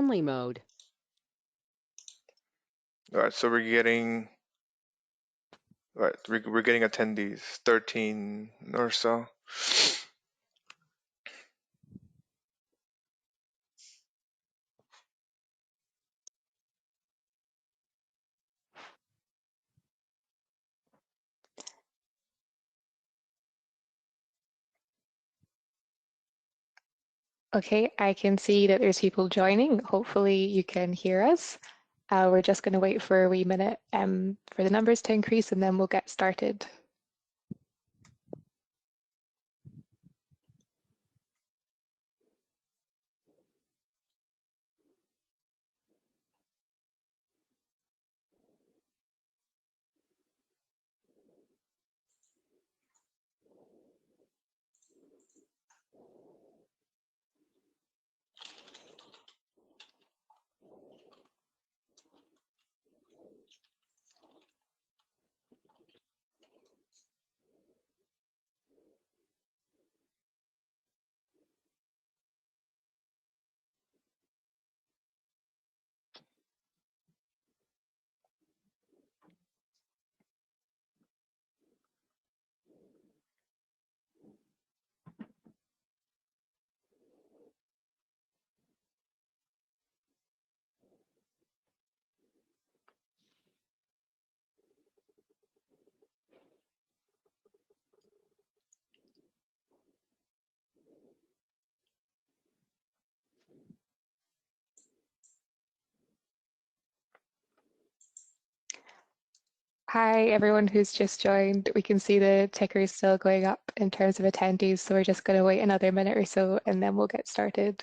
only mode. All right, so we're getting attendees, 13 or so. Okay, I can see that there's people joining. Hopefully you can hear us. We're just going to wait for a wee minute for the numbers to increase and then we'll get started. Hi, everyone who's just joined. We can see the ticker is still going up in terms of attendees, so we're just going to wait another minute or so and then we'll get started.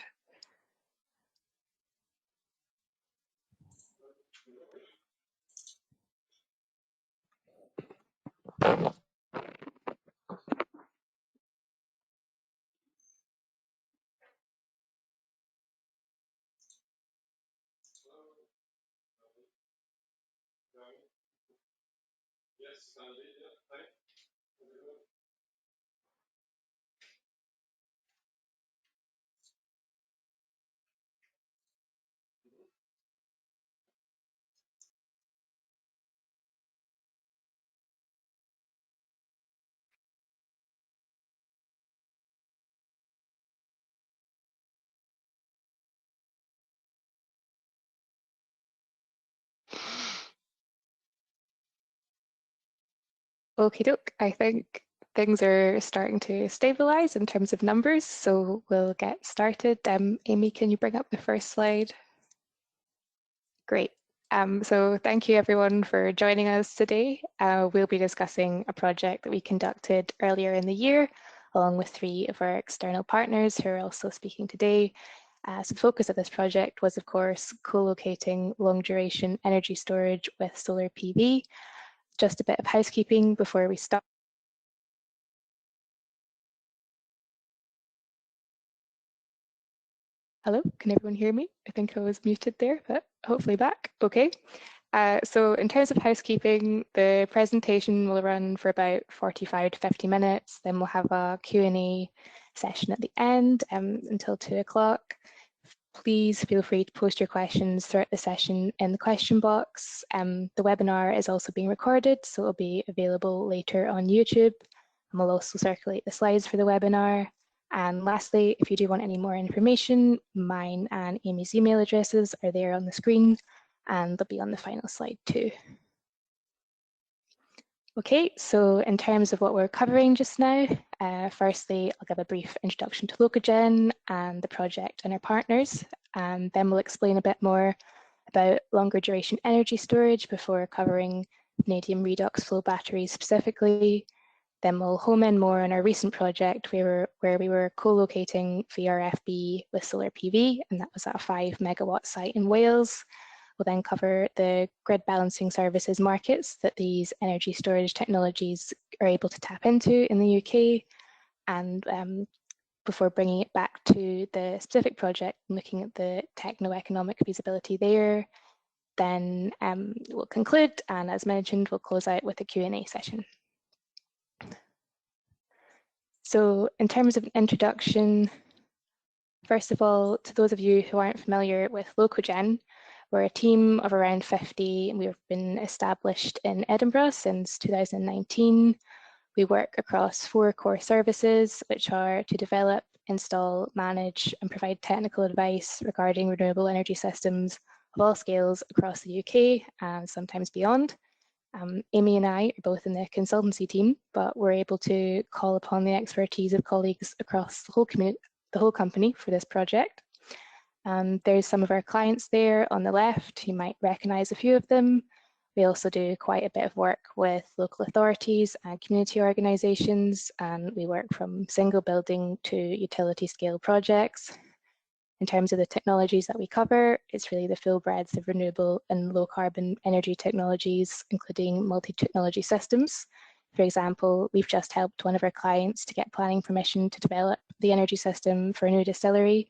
Okie doke, I think things are starting to stabilize in terms of numbers, so we'll get started. Amy, can you bring up the first slide? Great. So thank you everyone for joining us today. We'll be discussing a project that we conducted earlier in the year, along with 3 of our external partners who are also speaking today. So the focus of this project was, of course, co-locating long-duration energy storage with solar PV. Just a bit of housekeeping before we start. Hello, can everyone hear me? I think I was muted there, but hopefully back. Okay. So in terms of housekeeping, the presentation will run for about 45 to 50 minutes. Then we'll have a Q&A session at the end until 2 o'clock. Please feel free to post your questions throughout the session in the question box. The webinar is also being recorded, so it'll be available later on YouTube. And we'll also circulate the slides for the webinar. And lastly, if you do want any more information, mine and Amy's email addresses are there on the screen, and they'll be on the final slide too. Okay, so in terms of what we're covering just now, firstly, I'll give a brief introduction to Locogen and the project and our partners, and then we'll explain a bit more about longer duration energy storage before covering vanadium redox flow batteries specifically. Then we'll home in more on our recent project where we were co-locating Vrfb with solar PV, and that was at a 5 megawatt site in Wales. We'll then cover the grid balancing services markets that these energy storage technologies are able to tap into in the UK, and before bringing it back to the specific project and looking at the techno-economic feasibility there. Then we'll conclude, and as mentioned, we'll close out with a Q&A session. So in terms of an introduction, First of all, to those of you who aren't familiar with Locogen, we're a team of around 50 and we've been established in Edinburgh since 2019. We work across 4 core services, which are to develop, install, manage and provide technical advice regarding renewable energy systems of all scales across the UK and sometimes beyond. Amy and I are both in the consultancy team, but we're able to call upon the expertise of colleagues across the whole company for this project. There's some of our clients there on the left. You might recognise a few of them. We also do quite a bit of work with local authorities and community organisations, and we work from single building to utility scale projects. In terms of the technologies that we cover, it's really the full breadth of renewable and low carbon energy technologies, including multi-technology systems. For example, we've just helped one of our clients to get planning permission to develop the energy system for a new distillery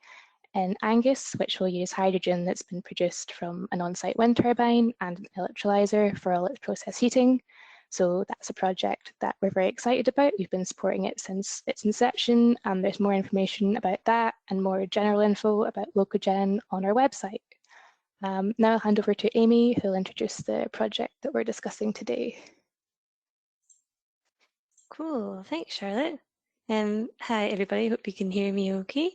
in Angus, which will use hydrogen that's been produced from an on-site wind turbine and an electrolyser for all its process heating. So that's a project that we're very excited about. We've been supporting it since its inception, and there's more information about that and more general info about Locogen on our website. Now I'll hand over to Amy, who'll introduce the project that we're discussing today. Cool, thanks Charlotte. Hi everybody, hope you can hear me okay.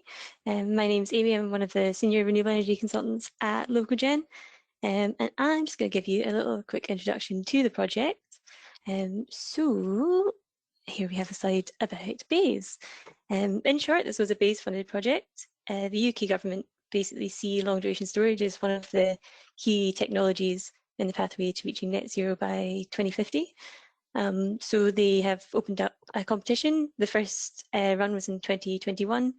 My name's Amy, I'm one of the senior renewable energy consultants at Locogen, and I'm just going to give you a little quick introduction to the project. So here we have a slide about BEIS. In short, this was a BEIS funded project. The UK government basically see long duration storage as one of the key technologies in the pathway to reaching net zero by 2050. So they have opened up a competition. The first run was in 2021,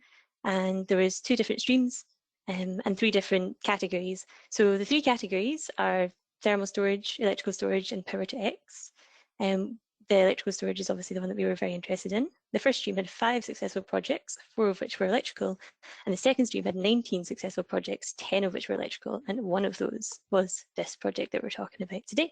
and there was 2 different streams and 3 different categories. So the 3 categories are thermal storage, electrical storage, and power to X. The electrical storage is obviously the one that we were very interested in. The first stream had 5 successful projects, 4 of which were electrical, and the second stream had 19 successful projects, 10 of which were electrical, and one of those was this project that we're talking about today.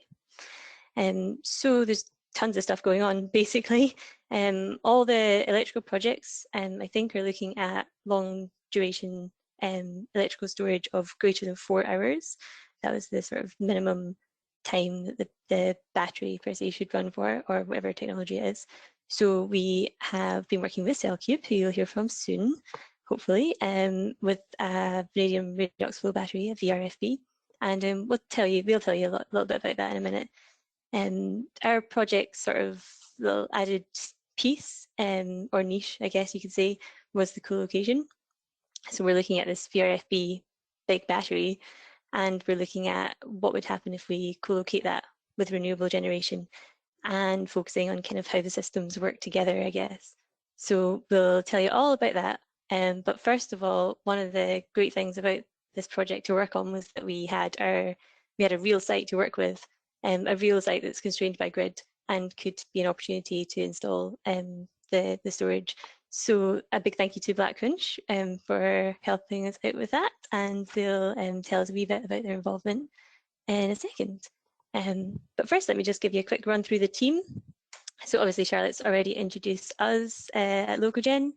So there's tons of stuff going on basically. All the electrical projects I think are looking at long duration electrical storage of greater than 4 hours. That was the sort of minimum time that the battery per se should run for, or whatever technology it is. So we have been working with CellCube, who you'll hear from soon, hopefully, with a vanadium redox flow battery, a VRFB, and we'll tell you a little bit about that in a minute. Our project sort of little added piece, or niche, I guess you could say, was the co-location. So we're looking at this VRFB big battery, and we're looking at what would happen if we co-locate that with renewable generation, and focusing on kind of how the systems work together, I guess. So we'll tell you all about that. But first of all, one of the great things about this project to work on was that we had a real site to work with, a real site that's constrained by grid and could be an opportunity to install the storage. So a big thank you to Blackfinch for helping us out with that, and they'll tell us a wee bit about their involvement in a second. But first, let me just give you a quick run through the team. So obviously Charlotte's already introduced us at Locogen.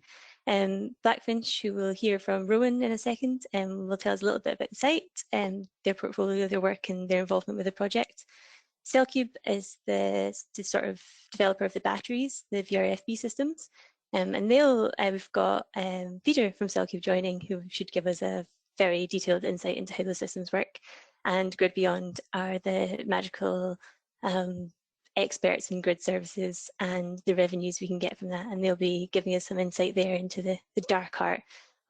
Blackfinch, who we'll hear from Rowan in a second, will tell us a little bit about the site, their portfolio, their work and their involvement with the project. CellCube is the sort of developer of the batteries, the VRFB systems, and we've got Peter from CellCube joining, who should give us a very detailed insight into how those systems work. And Grid Beyond are the magical experts in grid services and the revenues we can get from that, and they'll be giving us some insight there into the dark heart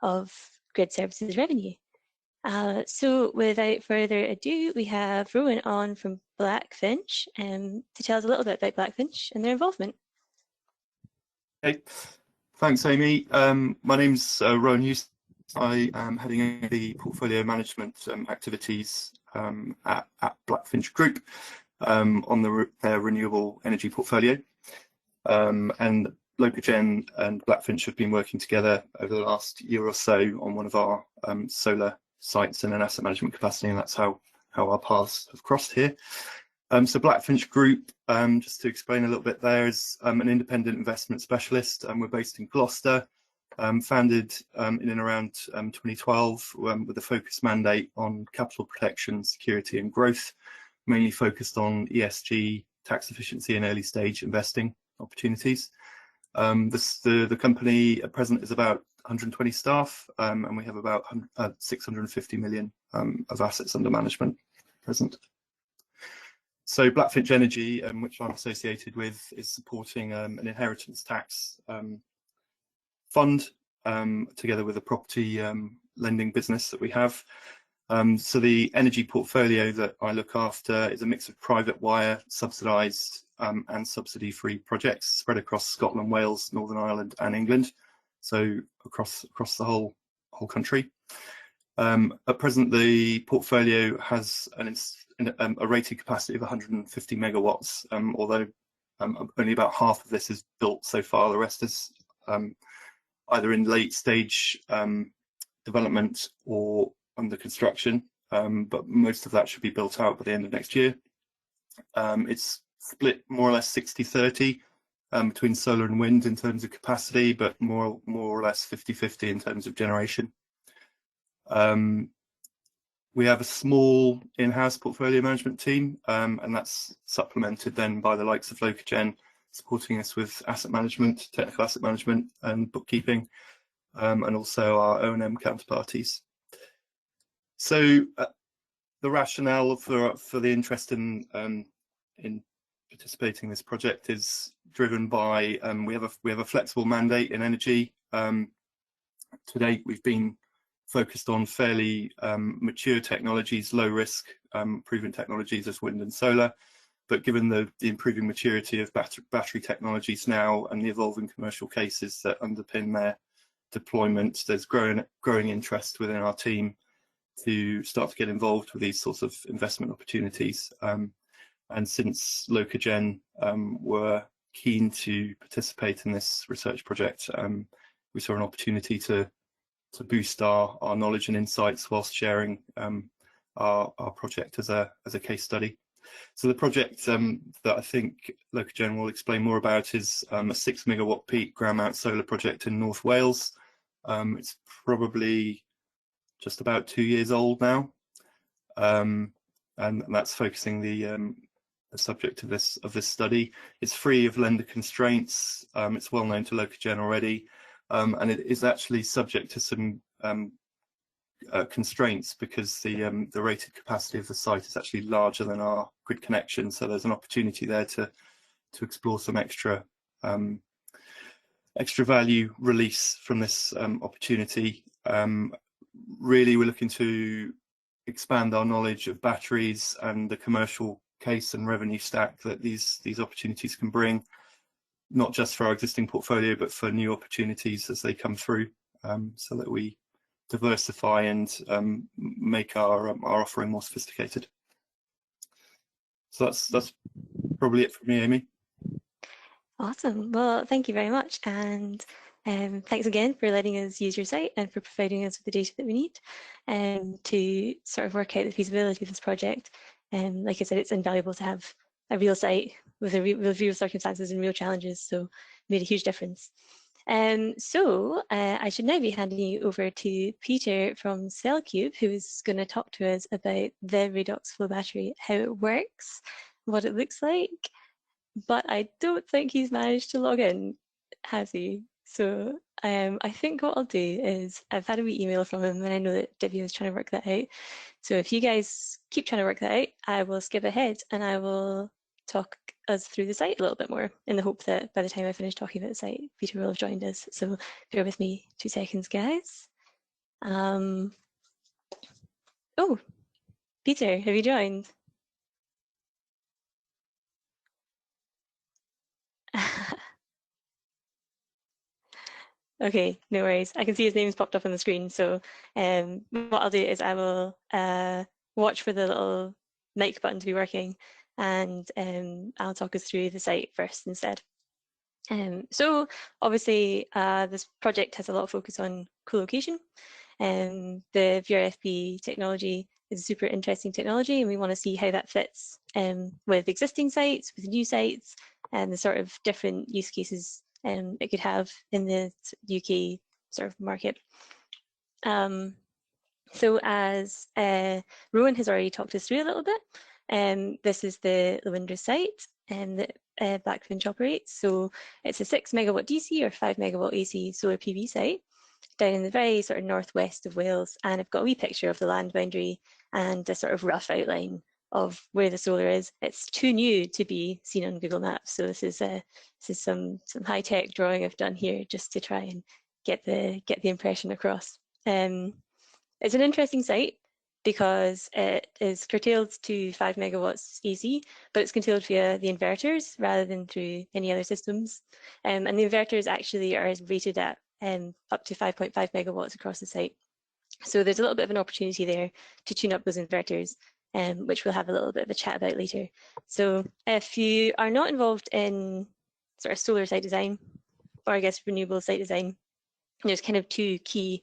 of grid services revenue. So without further ado, we have Rowan on from Blackfinch to tell us a little bit about Blackfinch and their involvement. Okay, thanks Amy. My name's Rowan Hughes. I am heading the portfolio management activities at Blackfinch Group on their renewable energy portfolio. And Locogen and Blackfinch have been working together over the last year or so on one of our solar sites in an asset management capacity, and that's how our paths have crossed here. So Blackfinch Group, just to explain a little bit there, is an independent investment specialist, and we're based in Gloucester. founded in and around 2012 with a focused mandate on capital protection, security and growth, mainly focused on ESG, tax efficiency and early stage investing opportunities. The company at present is about 120 staff, and we have about 650 million of assets under management at present. So Blackfinch Energy, which I'm associated with, is supporting an inheritance tax fund together with a property lending business that we have. So the energy portfolio that I look after is a mix of private wire, subsidised and subsidy-free projects spread across Scotland, Wales, Northern Ireland and England, so across the whole country. At present, the portfolio has a rated capacity of 150 megawatts, although only about half of this is built so far. The rest is either in late stage development or under construction, but most of that should be built out by the end of next year. It's split more or less 60-30 between solar and wind in terms of capacity, but more or less 50-50 in terms of generation. We have a small in-house portfolio management team, and that's supplemented then by the likes of Locagen, supporting us with asset management, technical asset management and bookkeeping, and also our O&M counterparties. So the rationale for the interest in participating in this project is driven by we have a flexible mandate in energy. To date, we've been focused on fairly mature technologies, low risk, proven technologies as wind and solar. But given the improving maturity of battery technologies now and the evolving commercial cases that underpin their deployment, there's growing interest within our team to start to get involved with these sorts of investment opportunities. And since Locagen were keen to participate in this research project, we saw an opportunity to boost our knowledge and insights whilst sharing our project as a case study. So the project that I think Locagen will explain more about is a 6 megawatt peak ground mount solar project in North Wales. It's probably just about 2 years old now, and that's focusing the subject of this study. It's free of lender constraints. It's well known to Locagen already, and it is actually subject to some constraints because the rated capacity of the site is actually larger than our grid connection. So there's an opportunity there to explore some extra value release from this opportunity. Really, we're looking to expand our knowledge of batteries and the commercial case and revenue stack that these opportunities can bring, not just for our existing portfolio, but for new opportunities as they come through, so that we diversify and make our offering more sophisticated. So that's probably it for me, Amy. Awesome. Well, thank you very much. And thanks again for letting us use your site and for providing us with the data that we need to sort of work out the feasibility of this project. Like I said, it's invaluable to have a real site with real circumstances and real challenges, so it made a huge difference. So I should now be handing you over to Peter from CellCube, who is going to talk to us about the redox flow battery, how it works, what it looks like. But I don't think he's managed to log in, has he? So I think what I'll do is, I've had a wee email from him and I know that Divya is trying to work that out. So if you guys keep trying to work that out, I will skip ahead and I will talk us through the site a little bit more in the hope that by the time I finish talking about the site, Peter will have joined us. So bear with me 2 seconds, guys. Oh, Peter, have you joined? Okay, no worries. I can see his name's popped up on the screen. So what I'll do is I will watch for the little mic button to be working, and I'll talk us through the site first instead. So obviously this project has a lot of focus on co-location. The Vrfb technology is a super interesting technology, and we want to see how that fits with existing sites, with new sites, and the sort of different use cases it could have in the UK sort of market. So as Rowan has already talked us through a little bit, this is the Windrush site that Blackfinch operates. So it's a 6 megawatt DC or 5 megawatt AC solar PV site down in the very sort of northwest of Wales, and I've got a wee picture of the land boundary and a sort of rough outline of where the solar is. It's too new to be seen on Google Maps, so this is some high-tech drawing I've done here just to try and get the impression across. It's an interesting site because it is curtailed to 5 megawatts AC, but it's curtailed via the inverters rather than through any other systems. And the inverters actually are rated at up to 5.5 megawatts across the site. So there's a little bit of an opportunity there to tune up those inverters, which we'll have a little bit of a chat about later. So if you are not involved in sort of solar site design, or I guess renewable site design, there's kind of two key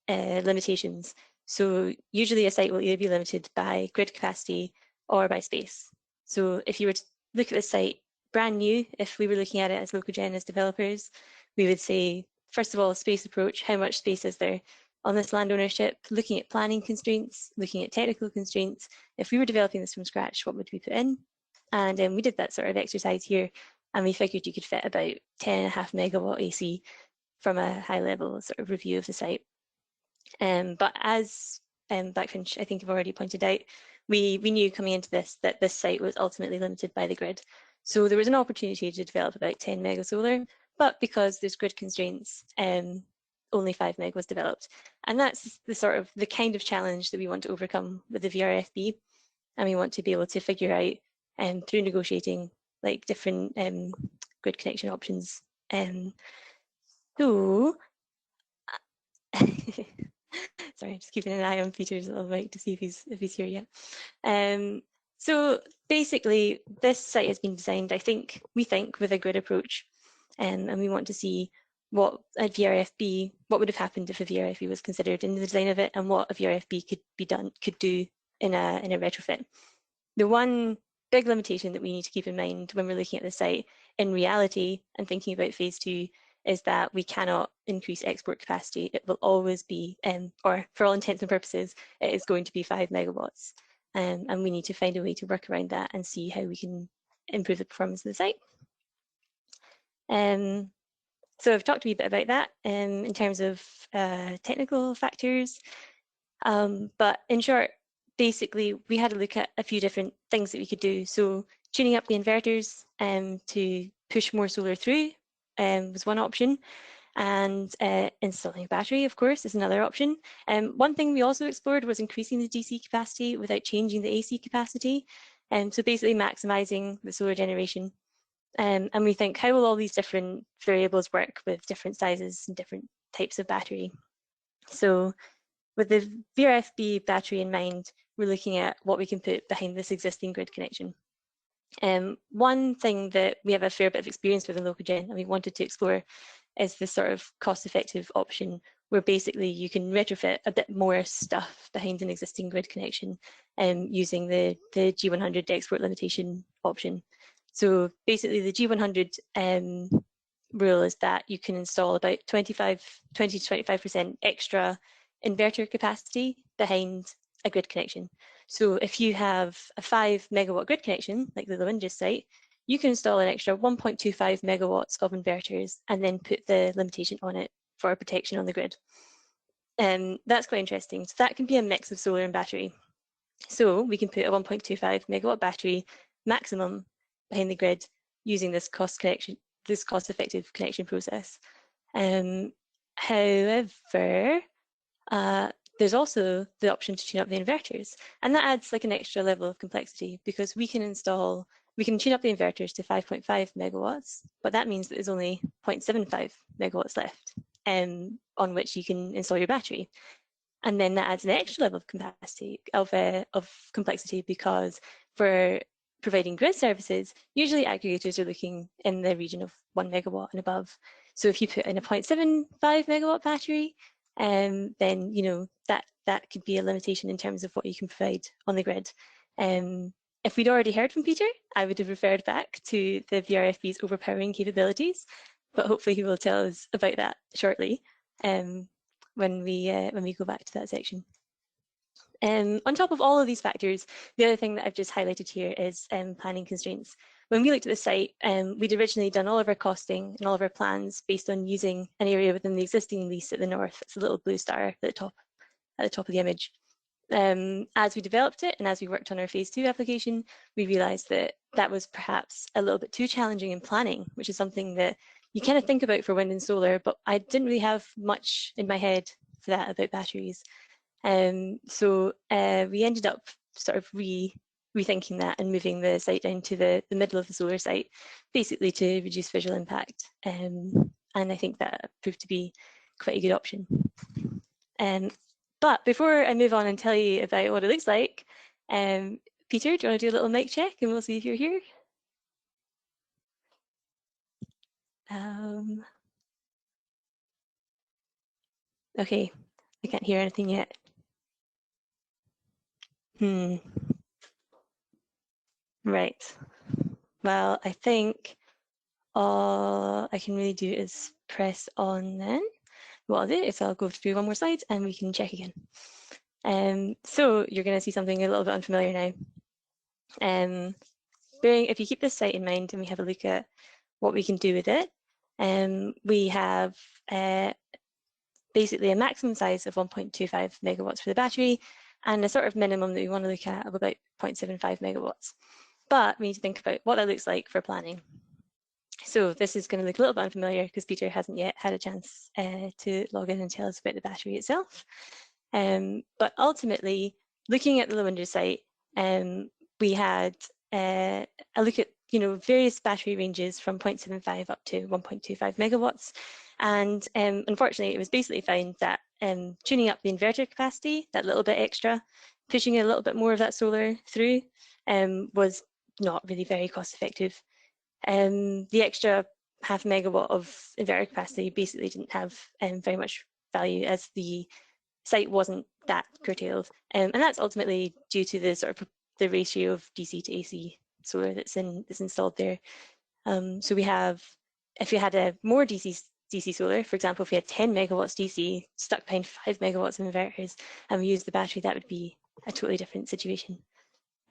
limitations. So usually a site will either be limited by grid capacity or by space. So if you were to look at the site brand new, if we were looking at it as LocalGen, as developers, we would say, first of all, space approach, how much space is there on this land ownership, looking at planning constraints, looking at technical constraints. If we were developing this from scratch, what would we put in? And we did that sort of exercise here, and we figured you could fit about 10.5 megawatt AC from a high level sort of review of the site. But as Blackfinch, I think, have already pointed out, we knew coming into this that this site was ultimately limited by the grid. So there was an opportunity to develop about 10 mega solar, but because there's grid constraints, only 5 meg was developed. And that's the kind of challenge that we want to overcome with the VRFB. And we want to be able to figure out through negotiating like different grid connection options. So sorry, just keeping an eye on Peter's little mic to see if he's here yet. So basically, this site has been designed, we think, with a grid approach, and we want to see what would have happened if a VRFB was considered in the design of it, and what a VRFB could do in a retrofit. The one big limitation that we need to keep in mind when we're looking at the site in reality and thinking about phase 2 is that we cannot increase export capacity. It will always be, or for all intents and purposes, it is going to be 5 megawatts. And we need to find a way to work around that and see how we can improve the performance of the site. So I've talked a wee bit about that in terms of technical factors. But in short, basically, we had a look at a few different things that we could do. So tuning up the inverters to push more solar through was one option, and installing a battery, of course, is another option. One thing we also explored was increasing the DC capacity without changing the AC capacity, so basically maximizing the solar generation. And we think, how will all these different variables work with different sizes and different types of battery? So with the VRFB battery in mind, we're looking at what we can put behind this existing grid connection. One thing that we have a fair bit of experience with in LocalGen and we wanted to explore is this sort of cost-effective option where basically you can retrofit a bit more stuff behind an existing grid connection using the G100 export limitation option. So basically the G100 rule is that you can install about 20 to 25% extra inverter capacity behind a grid connection. So if you have a 5 megawatt grid connection, like the Windrush site, you can install an extra 1.25 megawatts of inverters and then put the limitation on it for protection on the grid. That's quite interesting. So that can be a mix of solar and battery. So we can put a 1.25 megawatt battery maximum behind the grid using this cost-effective connection process. However, there's also the option to tune up the inverters, and that adds like an extra level of complexity because we can tune up the inverters to 5.5 megawatts, but that means that there's only 0.75 megawatts left on which you can install your battery. And then that adds an extra level of capacity of complexity because for providing grid services, usually aggregators are looking in the region of 1 megawatt and above. So if you put in a 0.75 megawatt battery, then that could be a limitation in terms of what you can provide on the grid. If we'd already heard from Peter, I would have referred back to the VRFB's overpowering capabilities, but hopefully he will tell us about that shortly when we go back to that section. On top of all of these factors, the other thing that I've just highlighted here is planning constraints. When we looked at the site, we'd originally done all of our costing and all of our plans based on using an area within the existing lease at the north. It's a little blue star at the top of the image. As we developed it and as we worked on our phase 2 application, we realised that that was perhaps a little bit too challenging in planning, which is something that you kind of think about for wind and solar, but I didn't really have much in my head for that about batteries. So we ended up sort of rethinking that and moving the site down to the middle of the solar site, basically to reduce visual impact. And I think that proved to be quite a good option. But before I move on and tell you about what it looks like, Peter, do you want to do a little mic check and we'll see if you're here? Okay, I can't hear anything yet. Right. Well, I think all I can really do is press on then. What I'll do is I'll go through one more slide and we can check again. So you're going to see something a little bit unfamiliar now. If you keep this site in mind and we have a look at what we can do with it, we have basically a maximum size of 1.25 megawatts for the battery and a sort of minimum that we want to look at of about 0.75 megawatts. But we need to think about what that looks like for planning. So this is going to look a little bit unfamiliar because Peter hasn't yet had a chance to log in and tell us about the battery itself. But ultimately, looking at the Lowinder site, we had a look at various battery ranges from 0.75 up to 1.25 megawatts. And unfortunately, it was basically found that tuning up the inverter capacity, that little bit extra, pushing a little bit more of that solar through was not really very cost effective. The extra half megawatt of inverter capacity basically didn't have very much value as the site wasn't that curtailed. And that's ultimately due to the sort of the ratio of DC to AC solar that's installed there. So we have, if you had a more DC solar, for example, if we had 10 megawatts DC stuck behind 5 megawatts of inverters and we used the battery, that would be a totally different situation.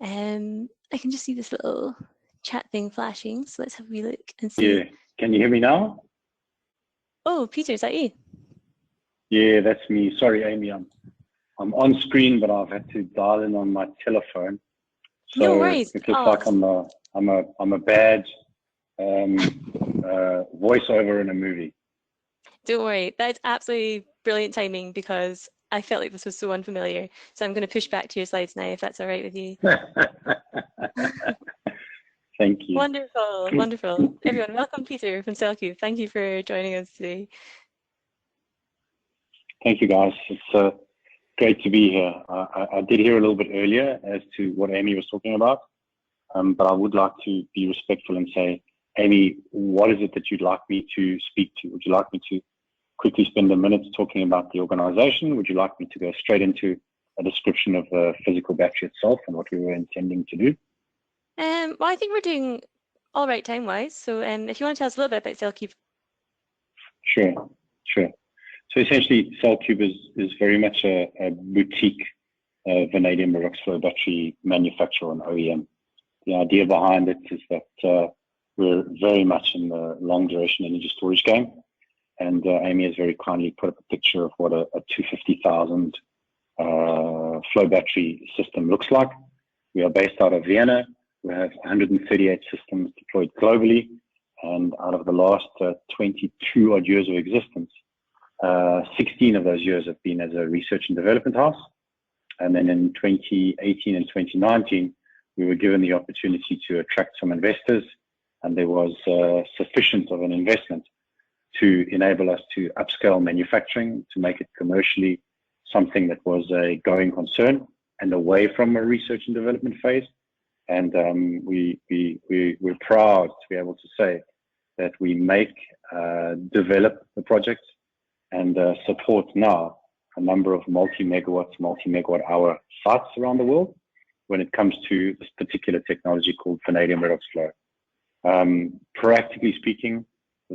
I can just see this little chat thing flashing, so let's have a wee look and see. Yeah, can you hear me now? Oh, Peter, is that you? Yeah, that's me. Sorry, Amy, I'm on screen, but I've had to dial in on my telephone. So no worries. it looks like I'm a bad voiceover in a movie. Don't worry, that's absolutely brilliant timing because I felt like this was so unfamiliar. So I'm going to push back to your slides now, if that's all right with you. Thank you. Wonderful, wonderful. Everyone, welcome Peter from CellCube. Thank you for joining us today. Thank you, guys. It's great to be here. I did hear a little bit earlier as to what Amy was talking about, but I would like to be respectful and say, Amy, what is it that you'd like me to speak to? Would you like me to quickly spend a minute talking about the organization? Would you like me to go straight into a description of the physical battery itself and what we were intending to do? Well, I think we're doing all right time-wise. So if you want to tell us a little bit about CellCube. Sure. So essentially, CellCube is very much a boutique vanadium redox flow battery manufacturer and OEM. The idea behind it is that we're very much in the long duration energy storage game. And Amy has very kindly put up a picture of what a 250,000 flow battery system looks like. We are based out of Vienna. We have 138 systems deployed globally. And out of the last 22 odd years of existence, 16 of those years have been as a research and development house. And then in 2018 and 2019, we were given the opportunity to attract some investors, and there was sufficient of an investment to enable us to upscale manufacturing, to make it commercially something that was a going concern and away from a research and development phase. And we're proud to be able to say that we make, develop the project and support now a number of multi-megawatt hour sites around the world when it comes to this particular technology called vanadium redox flow. Practically speaking,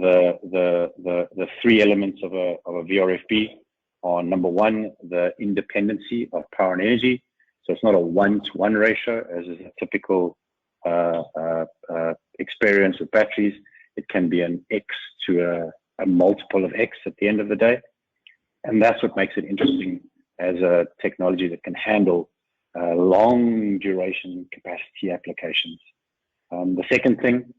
the three elements of a VRFB are, number one, the independency of power and energy. So it's not a 1-to-1 ratio, as is a typical experience with batteries. It can be an X to a multiple of X at the end of the day. And that's what makes it interesting as a technology that can handle long duration capacity applications. The second thing,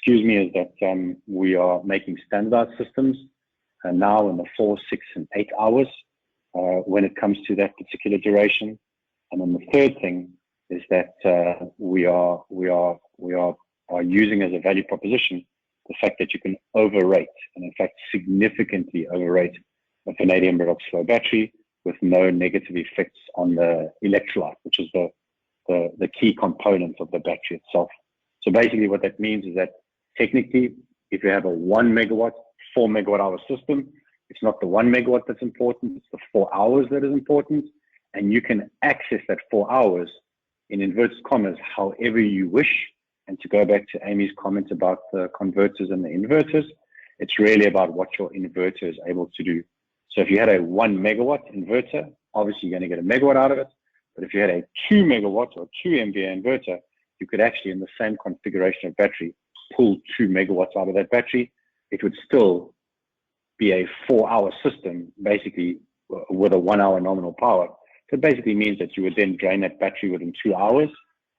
is that we are making standardized systems now in the 4, 6, and 8 hours when it comes to that particular duration. And then the third thing is that we are using as a value proposition the fact that you can overrate, and in fact significantly overrate, a vanadium redox flow battery with no negative effects on the electrolyte, which is the key component of the battery itself. So basically what that means is that technically, if you have a 1 megawatt, 4 megawatt hour system, it's not the 1 megawatt that's important, it's the 4 hours that is important. And you can access that 4 hours in inverted commas however you wish. And to go back to Amy's comment about the converters and the inverters, it's really about what your inverter is able to do. So if you had a 1 megawatt inverter, obviously you're going to get a megawatt out of it. But if you had a 2 megawatt or 2 MVA inverter, you could actually, in the same configuration of battery, pull 2 megawatts out of that battery. It would still be a 4-hour system, basically with a 1 hour nominal power. So it basically means that you would then drain that battery within 2 hours,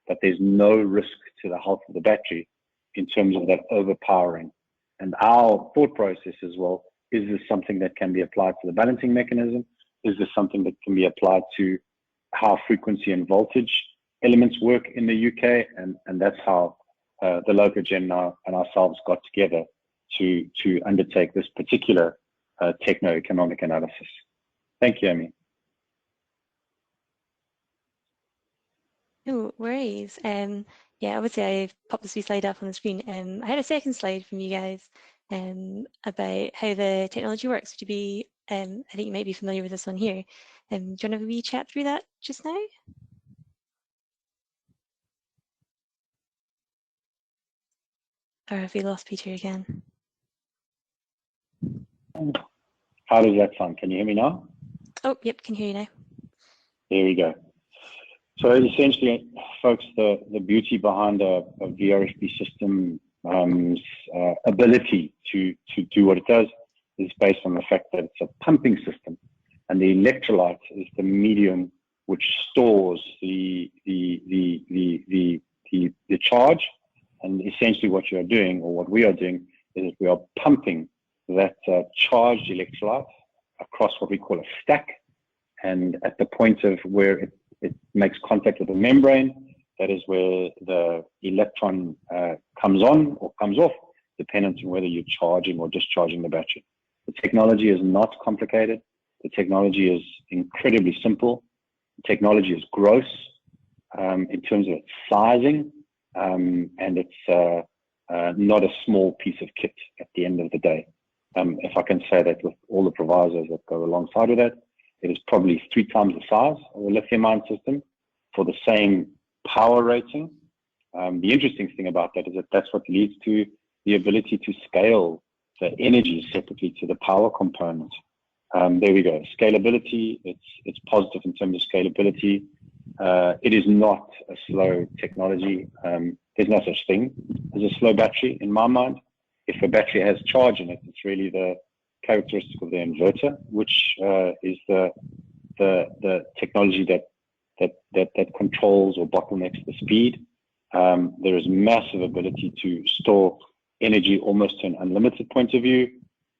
but there's no risk to the health of the battery in terms of that overpowering. And our thought process as well, is this something that can be applied to the balancing mechanism? Is this something that can be applied to how frequency and voltage elements work in the UK? And that's how the local gen now and ourselves got together to undertake this particular techno-economic analysis. Thank you, Amy. No worries. Yeah, obviously I popped this wee slide up on the screen. I had a second slide from you guys about how the technology works. Would you be, I think you might be familiar with this one here. Do you want to have a wee chat through that just now? Or have we lost Peter again? How does that sound? Can you hear me now? Oh, yep, can hear you now. There we go. So essentially, folks, the beauty behind a VRFB system ability to do what it does is based on the fact that it's a pumping system, and the electrolyte is the medium which stores the charge. And essentially, what you are doing, or what we are doing, is we are pumping that charged electrolyte across what we call a stack, and at the point of where it makes contact with the membrane, that is where the electron comes on or comes off, depending on whether you're charging or discharging the battery. The technology is not complicated. The technology is incredibly simple. The technology is gross in terms of its sizing, and it's not a small piece of kit at the end of the day. If I can say that with all the provisos that go alongside with that, it is probably 3 times the size of a lithium ion system for the same power rating. The interesting thing about that is that that's what leads to the ability to scale the energy separately to the power component. There we go. Scalability, it's positive in terms of scalability. It is not a slow technology. There's no such thing as a slow battery in my mind. If a battery has charge in it, it's really the characteristic of the inverter, which is the technology that controls or bottlenecks the speed. There is massive ability to store energy almost to an unlimited point of view.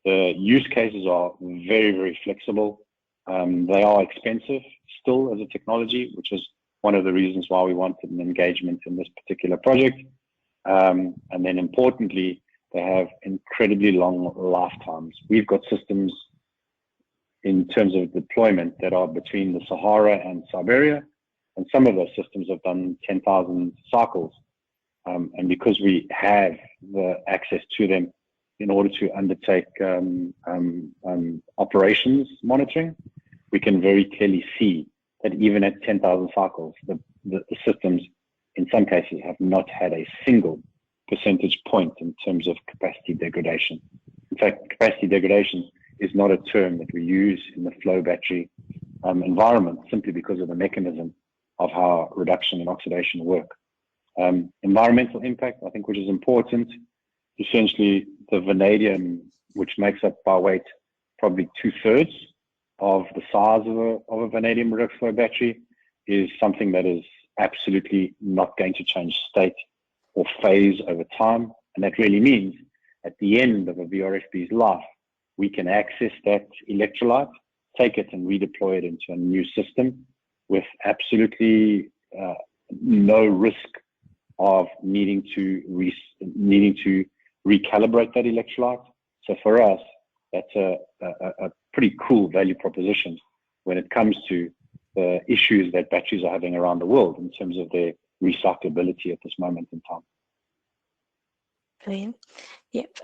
The use cases are very, very flexible. They are expensive still as a technology, which is one of the reasons why we wanted an engagement in this particular project. And then importantly, they have incredibly long lifetimes. We've got systems in terms of deployment that are between the Sahara and Siberia, and some of those systems have done 10,000 cycles. And because we have the access to them in order to undertake operations monitoring, we can very clearly see that even at 10,000 cycles, the systems in some cases have not had a single percentage point in terms of capacity degradation. In fact, capacity degradation is not a term that we use in the flow battery environment, simply because of the mechanism of how reduction and oxidation work. Environmental impact, I think, which is important. Essentially, the vanadium, which makes up by weight probably 2/3 of the size of a vanadium redox flow battery, is something that is absolutely not going to change state or phase over time. And that really means at the end of a VRFB's life, we can access that electrolyte, take it and redeploy it into a new system with absolutely no risk of needing to recalibrate that electrolyte. So for us, that's a pretty cool value proposition when it comes to the issues that batteries are having around the world in terms of their recyclability at this moment in time. Brilliant. Yep.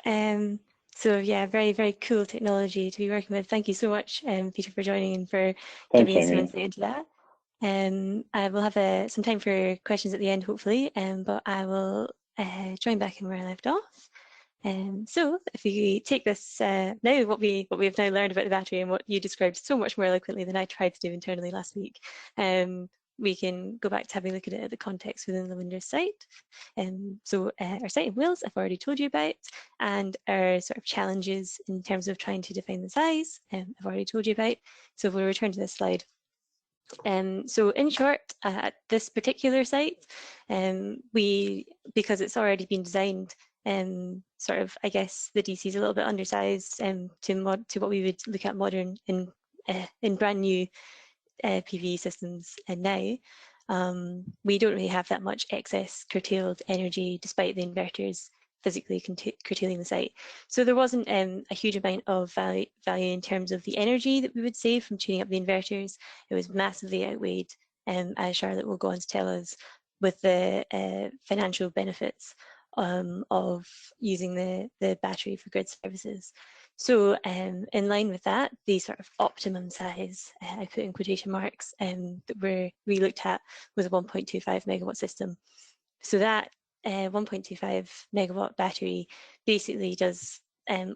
So yeah, very, very cool technology to be working with. Thank you so much, Peter, for joining and for giving us some insight into that. I will have some time for questions at the end, hopefully, but I will join back in where I left off. So if we take this now, what we have now learned about the battery and what you described so much more eloquently than I tried to do internally last week, we can go back to having a look at it at the context within the Winders site. So our site in Wales, I've already told you about, and our sort of challenges in terms of trying to define the size, I've already told you about. So we'll return to this slide. So in short, at this particular site, because it's already been designed, sort of, I guess the DC is a little bit undersized to what we would look at modern in brand new PV systems. And now we don't really have that much excess curtailed energy, despite the inverters physically curtailing the site. So there wasn't a huge amount of value in terms of the energy that we would save from tuning up the inverters. It was massively outweighed, as Charlotte will go on to tell us, with the financial benefits of using the battery for grid services. So in line with that, the sort of optimum size, I put in quotation marks, that we looked at was a 1.25 megawatt system. So that 1.25 megawatt battery basically does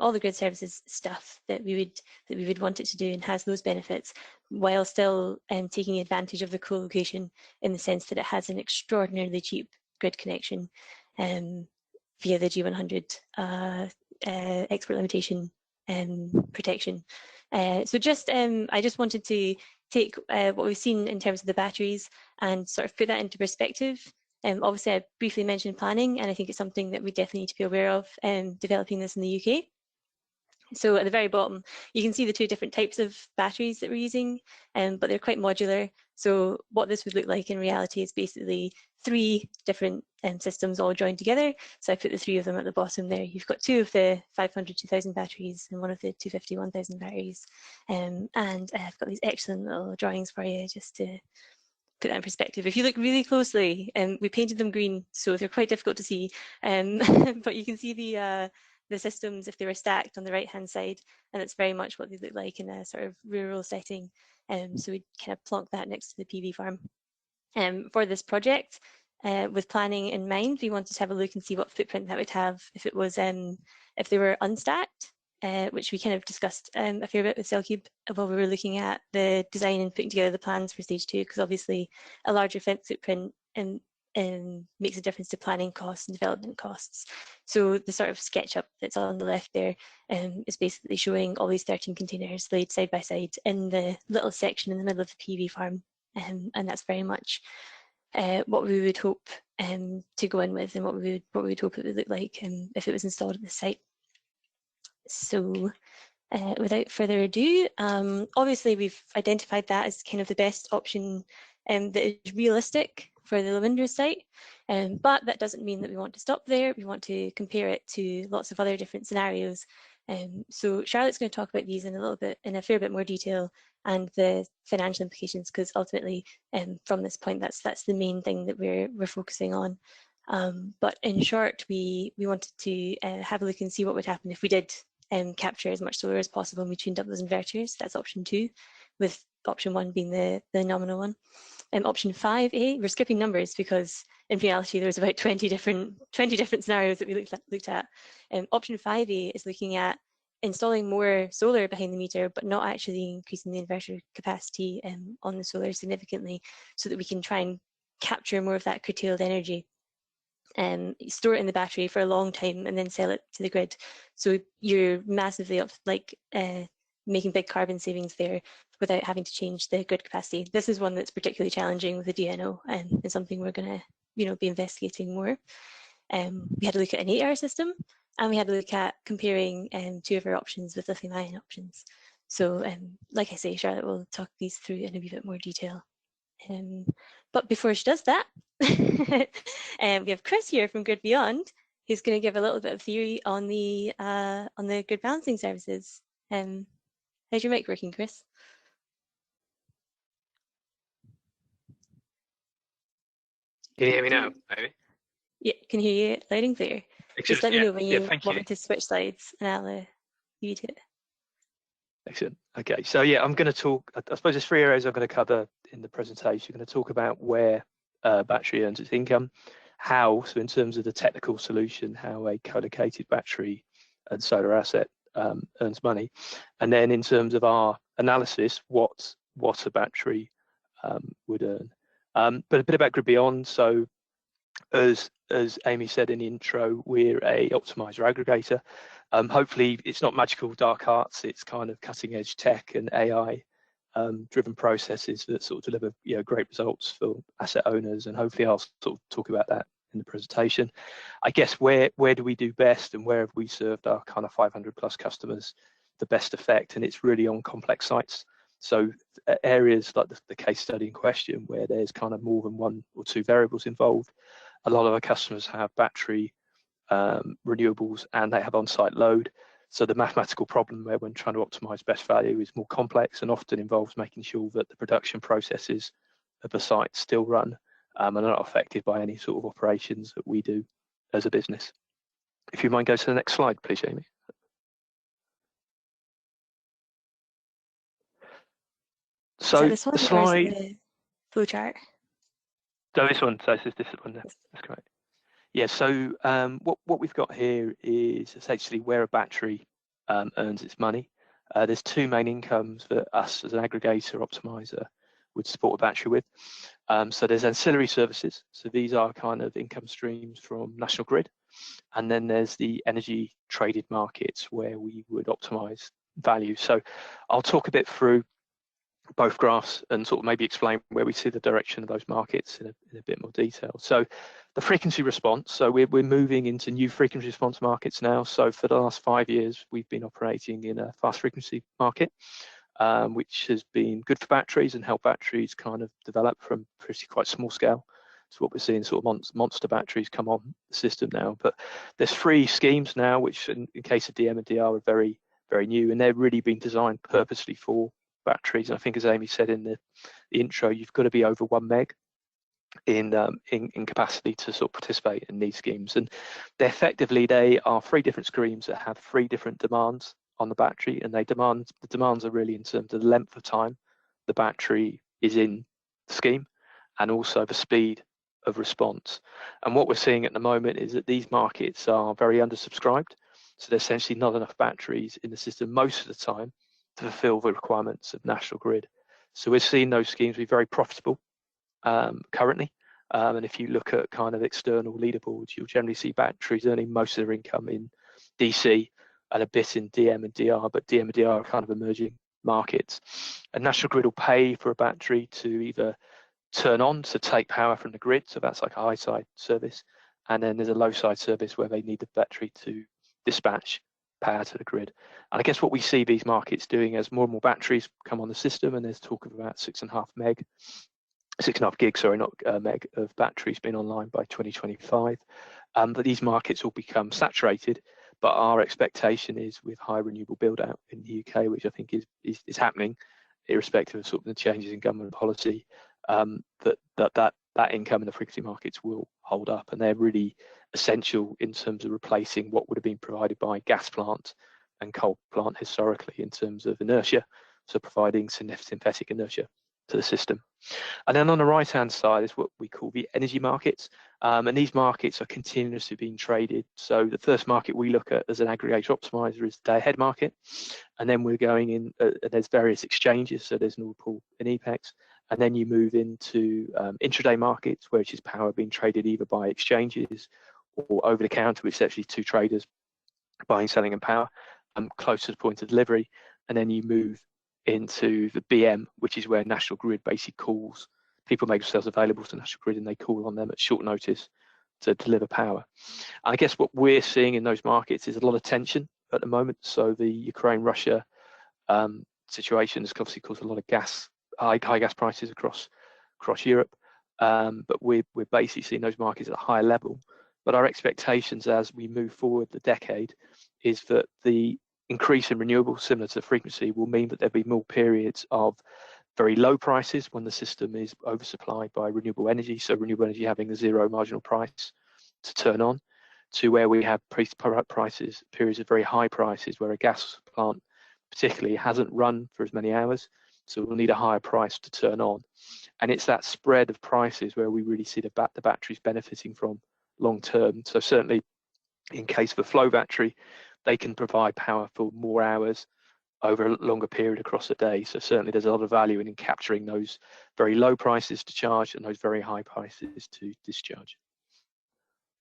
all the grid services stuff that we would want it to do, and has those benefits, while still taking advantage of the co-location, in the sense that it has an extraordinarily cheap grid connection via the G100 export limitation protection. So I just wanted to take what we've seen in terms of the batteries and sort of put that into perspective. Obviously, I briefly mentioned planning, and I think it's something that we definitely need to be aware of developing this in the UK. So at the very bottom, you can see the two different types of batteries that we're using, but they're quite modular. So what this would look like in reality is basically 3 different systems all joined together. So I put the 3 of them at the bottom there. You've got 2 of the 500 2000 batteries and 1 of the 250 1000 batteries. And I've got these excellent little drawings for you just to put that in perspective. If you look really closely, we painted them green, so they're quite difficult to see, but you can see the systems if they were stacked on the right hand side, and it's very much what they look like in a sort of rural setting. So we kind of plonk that next to the PV farm. For this project, with planning in mind, we wanted to have a look and see what footprint that would have if it was if they were unstacked, which we kind of discussed a fair bit with CellCube while we were looking at the design and putting together the plans for stage 2, because obviously a larger footprint makes a difference to planning costs and development costs. So the sort of SketchUp that's on the left there is basically showing all these 13 containers laid side by side in the little section in the middle of the PV farm, and that's very much what we would hope to go in with, and what we would hope it would look like if it was installed at the site. So without further ado, obviously we've identified that as kind of the best option that is realistic for the Winders site, but that doesn't mean that we want to stop there. We want to compare it to lots of other different scenarios. So Charlotte's going to talk about these in a fair bit more detail, and the financial implications, because ultimately from this point that's the main thing that we're focusing on. But in short, we wanted to have a look and see what would happen if we did capture as much solar as possible and we tuned up those inverters. That's option 2, with option 1 being the nominal one. Option 5A, we're skipping numbers because in reality, there's about 20 different scenarios that we looked at. Option 5A is looking at installing more solar behind the meter, but not actually increasing the inverter capacity on the solar significantly, so that we can try and capture more of that curtailed energy, store it in the battery for a long time, and then sell it to the grid. So you're massively making big carbon savings there without having to change the grid capacity. This is one that's particularly challenging with the DNO, and is something we're going to, be investigating more. We had to look at an 8-hour system, and we had to look at comparing 2 of our options with lithium ion options. So, like I say, Charlotte will talk these through in a wee bit more detail. But before she does that, we have Chris here from Grid Beyond, who's going to give a little bit of theory on the grid balancing services. How's your mic working, Chris? Can you hear me now, maybe? Yeah, can hear you loud and clear. Excellent. Just let me know when you thank want you. me to switch slides, and I'll leave you to it. Excellent. Okay, so yeah, I'm going to talk, I suppose there's 3 areas I'm going to cover in the presentation. I'm going to talk about where battery earns its income, how, so in terms of the technical solution, how a co-located battery and solar asset earns money, and then in terms of our analysis, what a battery would earn. But a bit about Grid Beyond. So as Amy said in the intro, we're a optimizer aggregator. Hopefully it's not magical dark arts, it's kind of cutting edge tech and AI driven processes that sort of deliver great results for asset owners, and hopefully I'll sort of talk about that in the presentation. I guess where do we do best, and where have we served our kind of 500 plus customers the best effect, and it's really on complex sites. So areas like the case study in question, where there's kind of more than 1 or 2 variables involved. A lot of our customers have battery renewables, and they have on-site load. So the mathematical problem where when trying to optimize best value is more complex, and often involves making sure that the production processes of the site still run and are not affected by any sort of operations that we do as a business. If you mind, go to the next slide, please, Amy. So this one, the slide, the flow chart? so this one, so this one there, that's correct. Yeah, so what we've got here is essentially where a battery earns its money. There's 2 main incomes that us as an aggregator optimizer would support a battery with. So there's ancillary services. So these are kind of income streams from National Grid. And then there's the energy traded markets where we would optimize value. So I'll talk a bit through both graphs and sort of maybe explain where we see the direction of those markets in a bit more detail. So the frequency response, so we're moving into new frequency response markets now. So for the last 5 years, we've been operating in a fast frequency market, which has been good for batteries and helped batteries kind of develop from pretty quite small scale to what we're seeing sort of monster batteries come on the system now. But there's 3 schemes now, which in case of DM and DR are very, very new, and they're really been designed purposely for batteries. And I think, as Amy said in the intro, you've got to be over 1 meg in capacity to sort of participate in these schemes. And they are 3 different schemes that have 3 different demands on the battery, and the demands are really in terms of the length of time the battery is in the scheme, and also the speed of response. And what we're seeing at the moment is that these markets are very undersubscribed, so there's essentially not enough batteries in the system most of the time to fulfill the requirements of National Grid. So we're seeing those schemes be very profitable currently. And if you look at kind of external leaderboards, you'll generally see batteries earning most of their income in DC and a bit in DM and DR, but DM and DR are kind of emerging markets. And National Grid will pay for a battery to either turn on to take power from the grid, so that's like a high side service, and then there's a low side service where they need the battery to dispatch power to the grid. And I guess what we see these markets doing as more and more batteries come on the system, and there's talk of about 6.5 gig, sorry, not meg of batteries being online by 2025. But these markets will become saturated. But our expectation is with high renewable build out in the UK, which I think is happening, irrespective of sort of the changes in government policy, that income in the frequency markets will hold up, and they're really essential in terms of replacing what would have been provided by gas plant and coal plant historically in terms of inertia, so providing synthetic inertia the system. And then on the right hand side is what we call the energy markets, and these markets are continuously being traded. So the first market we look at as an aggregator optimizer is the day ahead market, and then we're going in, there's various exchanges, so there's Nord Pool and EPEX, and then you move into intraday markets, which is power being traded either by exchanges or over the counter, which is actually two traders buying, selling and power close to the point of delivery. And then you move into the BM, which is where National Grid basically calls, people make themselves available to National Grid and they call on them at short notice to deliver power. And I guess what we're seeing in those markets is a lot of tension at the moment. So the Ukraine-Russia situation has obviously caused a lot of high gas prices across Europe, but we're basically seeing those markets at a higher level. But our expectations as we move forward the decade is that the increase in renewables, similar to the frequency, will mean that there'll be more periods of very low prices when the system is oversupplied by renewable energy. So renewable energy having a zero marginal price to turn on, to where we have prices, periods of very high prices where a gas plant particularly hasn't run for as many hours. So we'll need a higher price to turn on. And it's that spread of prices where we really see the batteries benefiting from long term. So certainly in case of a flow battery, they can provide power for more hours over a longer period across the day. So certainly there's a lot of value in capturing those very low prices to charge and those very high prices to discharge.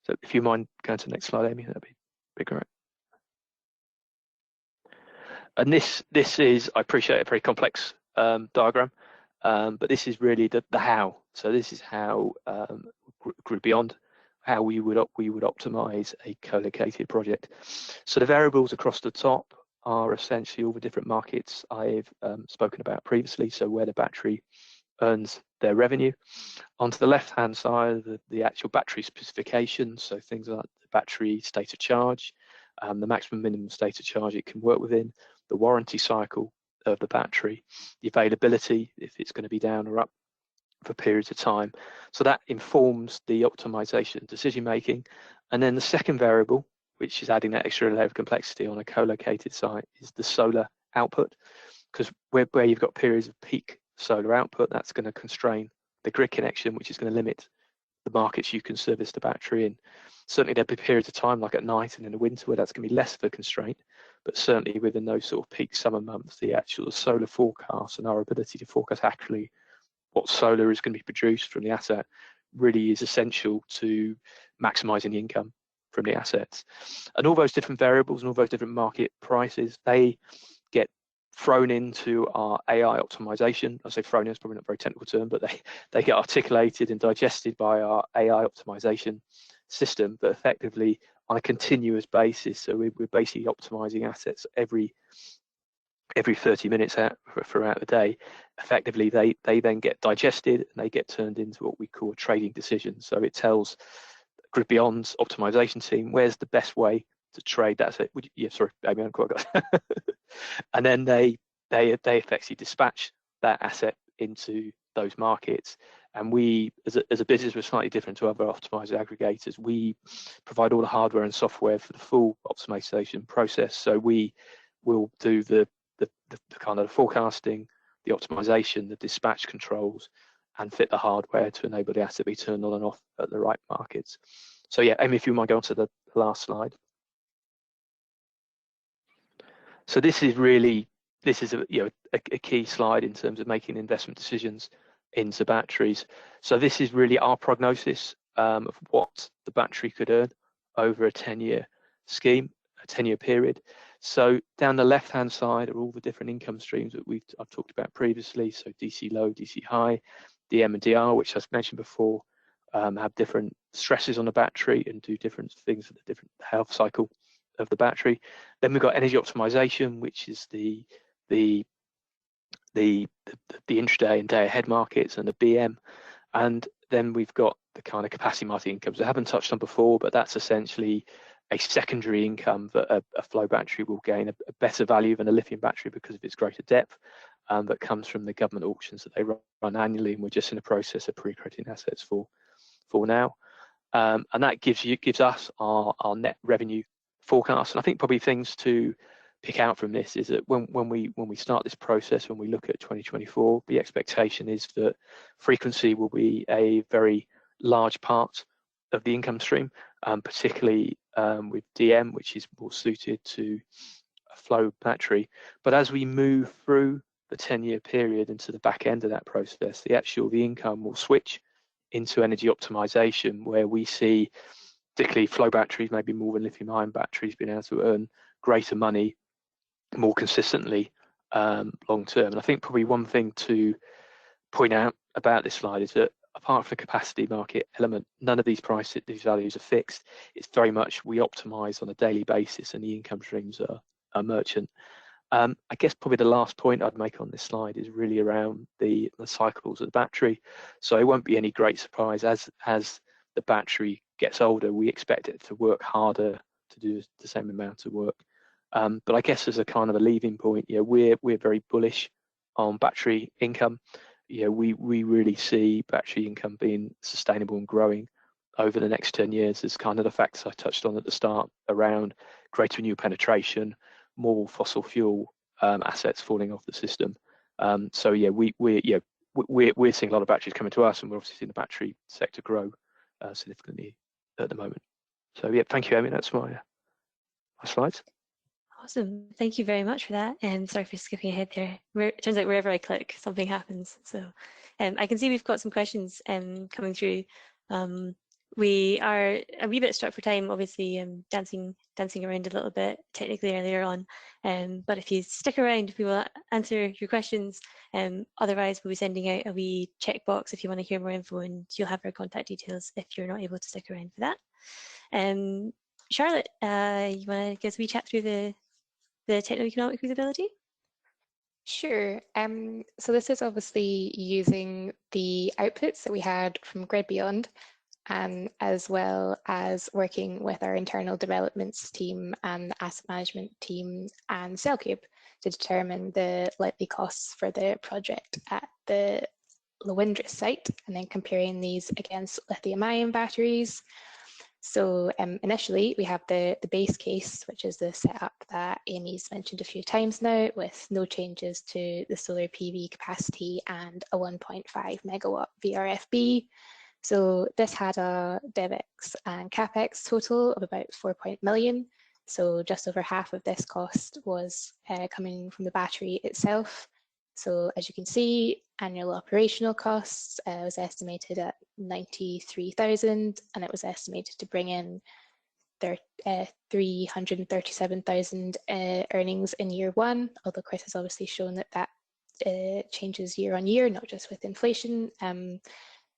So if you mind going to the next slide, Amy, that'd be great. And this is, I appreciate, a very complex diagram, but this is really the how. So this is how Grid Beyond, how we would optimize a co-located project. So the variables across the top are essentially all the different markets I've spoken about previously. So where the battery earns their revenue. Onto the left-hand side, the actual battery specifications. So things like the battery state of charge, the maximum minimum state of charge it can work within, the warranty cycle of the battery, the availability, if it's going to be down or up for periods of time. So that informs the optimization decision making. And then the second variable, which is adding that extra layer of complexity on a co-located site, is the solar output, because where you've got periods of peak solar output, that's going to constrain the grid connection, which is going to limit the markets you can service the battery in. Certainly there'll be periods of time like at night and in the winter where that's going to be less of a constraint, but certainly within those sort of peak summer months, the actual solar forecast and our ability to forecast actually what solar is going to be produced from the asset really is essential to maximizing the income from the assets. And all those different variables and all those different market prices, they get thrown into our AI optimization. I say thrown in, it's probably not a very technical term, but they get articulated and digested by our AI optimization system, but effectively on a continuous basis. So we're basically optimizing assets every 30 minutes throughout the day. Effectively, they then get digested and they get turned into what we call a trading decision. So it tells Grid Beyond's optimization team where's the best way to trade that asset. Yeah, sorry, I haven't quite got and then they effectively dispatch that asset into those markets. And we, as a business, we're slightly different to other optimizer aggregators. We provide all the hardware and software for the full optimization process. So we will do the kind of the forecasting, the optimization, the dispatch controls, and fit the hardware to enable the asset to be turned on and off at the right markets. So yeah, Amy, if you might go on to the last slide. So this is a key slide in terms of making investment decisions into batteries. So this is really our prognosis of what the battery could earn over a 10-year scheme, a 10-year period. So down the left-hand side are all the different income streams that I've talked about previously. So DC low, DC high, DM and DR, which as mentioned before, have different stresses on the battery and do different things for the different health cycle of the battery. Then we've got energy optimization, which is the intraday and day ahead markets and the BM. And then we've got the kind of capacity market incomes I haven't touched on before, but that's essentially a secondary income that a flow battery will gain a better value than a lithium battery because of its greater depth, that comes from the government auctions that they run annually, and we're just in the process of pre-crediting assets for now. And that gives us our net revenue forecast. And I think probably things to pick out from this is that when we start this process, when we look at 2024, the expectation is that frequency will be a very large part of the income stream, particularly with DM, which is more suited to a flow battery. But as we move through the 10-year period into the back end of that process, the income will switch into energy optimization, where we see particularly flow batteries, maybe more than lithium ion batteries, being able to earn greater money more consistently long term. And I think probably one thing to point out about this slide is that apart from the capacity market element, none of these values are fixed. It's very much we optimize on a daily basis, and the income streams are merchant. I guess probably the last point I'd make on this slide is really around the cycles of the battery. So it won't be any great surprise as the battery gets older, we expect it to work harder to do the same amount of work. But I guess as a kind of a leaving point, we're very bullish on battery income. We really see battery income being sustainable and growing over the next 10 years. There's kind of the facts I touched on at the start around greater renewable penetration, more fossil fuel assets falling off the system. So we're seeing a lot of batteries coming to us, and we're obviously seeing the battery sector grow significantly at the moment. So thank you, Amy. That's my slides. Awesome. Thank you very much for that. And sorry for skipping ahead there. It turns out wherever I click, something happens. So I can see we've got some questions coming through. We are a wee bit strapped for time, obviously, dancing around a little bit technically earlier on. But if you stick around, we will answer your questions. Otherwise, we'll be sending out a wee checkbox if you want to hear more info, and you'll have our contact details if you're not able to stick around for that. Charlotte, you want to give us a wee chat through the techno-economic feasibility? Sure. So this is obviously using the outputs that we had from Grid Beyond, as well as working with our internal developments team and asset management team and CellCube to determine the likely costs for the project at the Lowindris site, and then comparing these against lithium-ion batteries. So initially we have the base case, which is the setup that Amy's mentioned a few times now, with no changes to the solar PV capacity and a 1.5 megawatt VRFB. So this had a DevEx and CapEx total of about 4 million. So just over half of this cost was coming from the battery itself. So as you can see, annual operational costs was estimated at 93,000, and it was estimated to bring in 337,000 earnings in year one, although Chris has obviously shown that changes year on year, not just with inflation.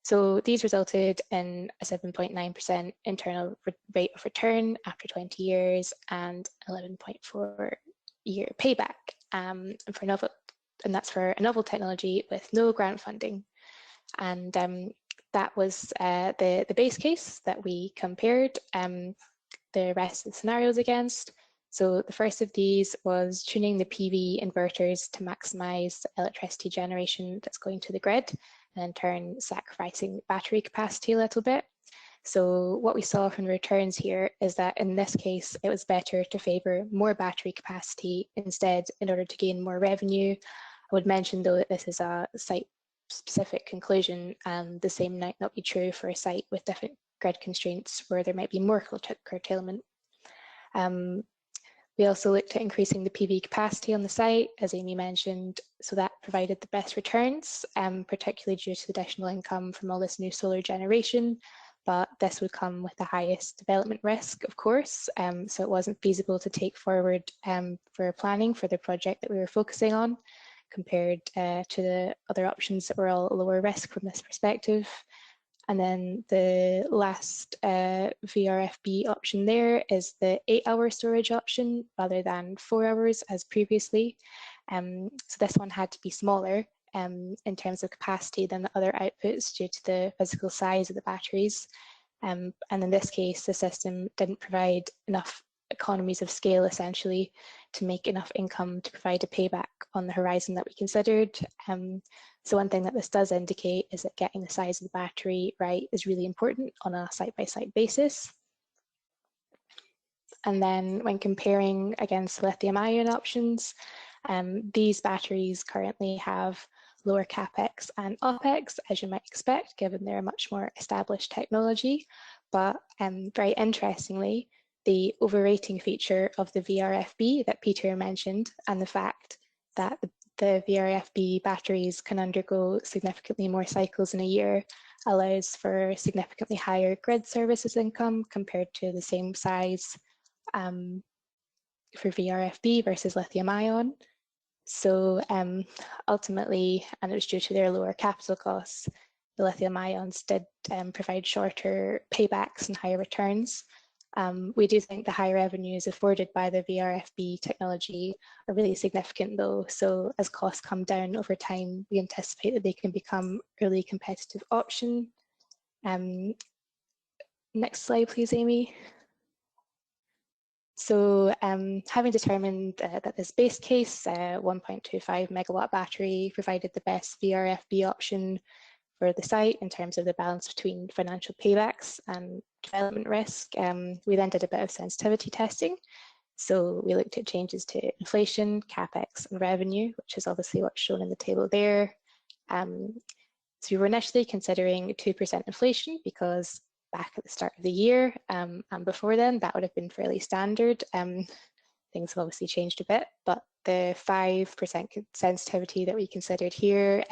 So these resulted in a 7.9% internal rate of return after 20 years and 11.4 year payback. And that's for a novel technology with no grant funding. And that was the base case that we compared the rest of the scenarios against. So the first of these was tuning the PV inverters to maximize electricity generation that's going to the grid, and in turn sacrificing battery capacity a little bit. So what we saw from the returns here is that in this case, it was better to favor more battery capacity instead in order to gain more revenue. I would mention though that this is a site-specific conclusion, and the same might not be true for a site with different grid constraints where there might be more curtailment. We also looked at increasing the PV capacity on the site, as Amy mentioned, so that provided the best returns, particularly due to the additional income from all this new solar generation, but this would come with the highest development risk, of course, so it wasn't feasible to take forward for planning for the project that we were focusing on, compared to the other options that were all lower risk from this perspective. And then the last VRFB option there is the 8-hour storage option rather than 4 hours as previously. So this one had to be smaller in terms of capacity than the other outputs due to the physical size of the batteries. And in this case, the system didn't provide enough economies of scale essentially to make enough income to provide a payback on the horizon that we considered. So one thing that this does indicate is that getting the size of the battery right is really important on a site-by-site basis. And then when comparing against lithium ion options, these batteries currently have lower capex and opex, as you might expect, given they're a much more established technology. But very interestingly, the overrating feature of the VRFB that Peter mentioned, and the fact that the VRFB batteries can undergo significantly more cycles in a year, allows for significantly higher grid services income compared to the same size for VRFB versus lithium ion. So ultimately, and it was due to their lower capital costs, the lithium ions did provide shorter paybacks and higher returns. We do think the high revenues afforded by the VRFB technology are really significant though. So as costs come down over time, we anticipate that they can become a really competitive option. Next slide, please, Amy. So having determined that this base case 1.25 megawatt battery provided the best VRFB option for the site in terms of the balance between financial paybacks and development risk, we then did a bit of sensitivity testing. So we looked at changes to inflation, capex, and revenue, which is obviously what's shown in the table there. So we were initially considering 2% inflation because back at the start of the year and before then, that would have been fairly standard. Things have obviously changed a bit, but the 5% sensitivity that we considered here,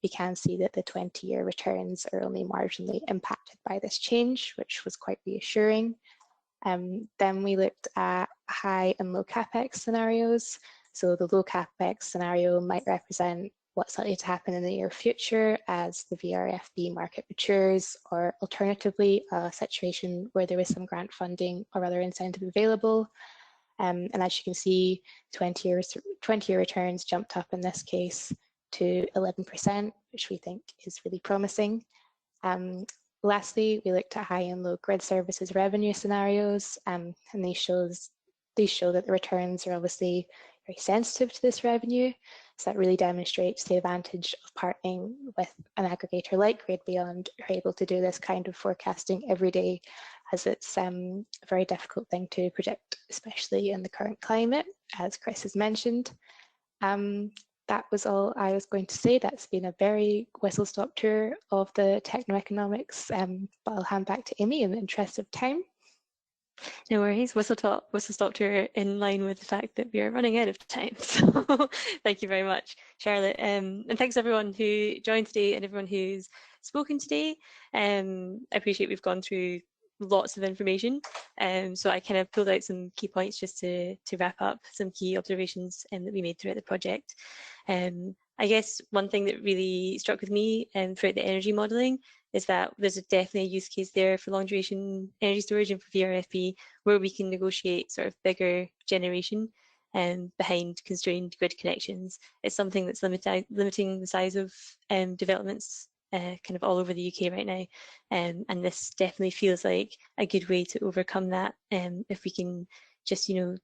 we can see that the 20-year returns are only marginally impacted by this change, which was quite reassuring. Then we looked at high and low capex scenarios. So the low capex scenario might represent what's likely to happen in the near future as the VRFB market matures, or alternatively, a situation where there is some grant funding or other incentive available. And as you can see, 20-year returns jumped up in this case to 11%, which we think is really promising. Lastly, we looked at high and low grid services revenue scenarios, and these show that the returns are obviously very sensitive to this revenue. So that really demonstrates the advantage of partnering with an aggregator like Grid Beyond, who are able to do this kind of forecasting every day, as it's a very difficult thing to predict, especially in the current climate, as Chris has mentioned. That was all I was going to say. That's been a very whistle-stop tour of the techno-economics, but I'll hand back to Amy in the interest of time. No worries, whistle-stop tour in line with the fact that we are running out of time. So thank you very much, Charlotte. And thanks everyone who joined today and everyone who's spoken today. I appreciate we've gone through lots of information. So I kind of pulled out some key points just to wrap up some key observations that we made throughout the project. I guess one thing that really struck with me throughout the energy modelling is that there's definitely a use case there for long duration energy storage and for VRFB, where we can negotiate sort of bigger generation behind constrained grid connections. It's something that's limiting the size of developments kind of all over the UK right now, and this definitely feels like a good way to overcome that if we can just, you know,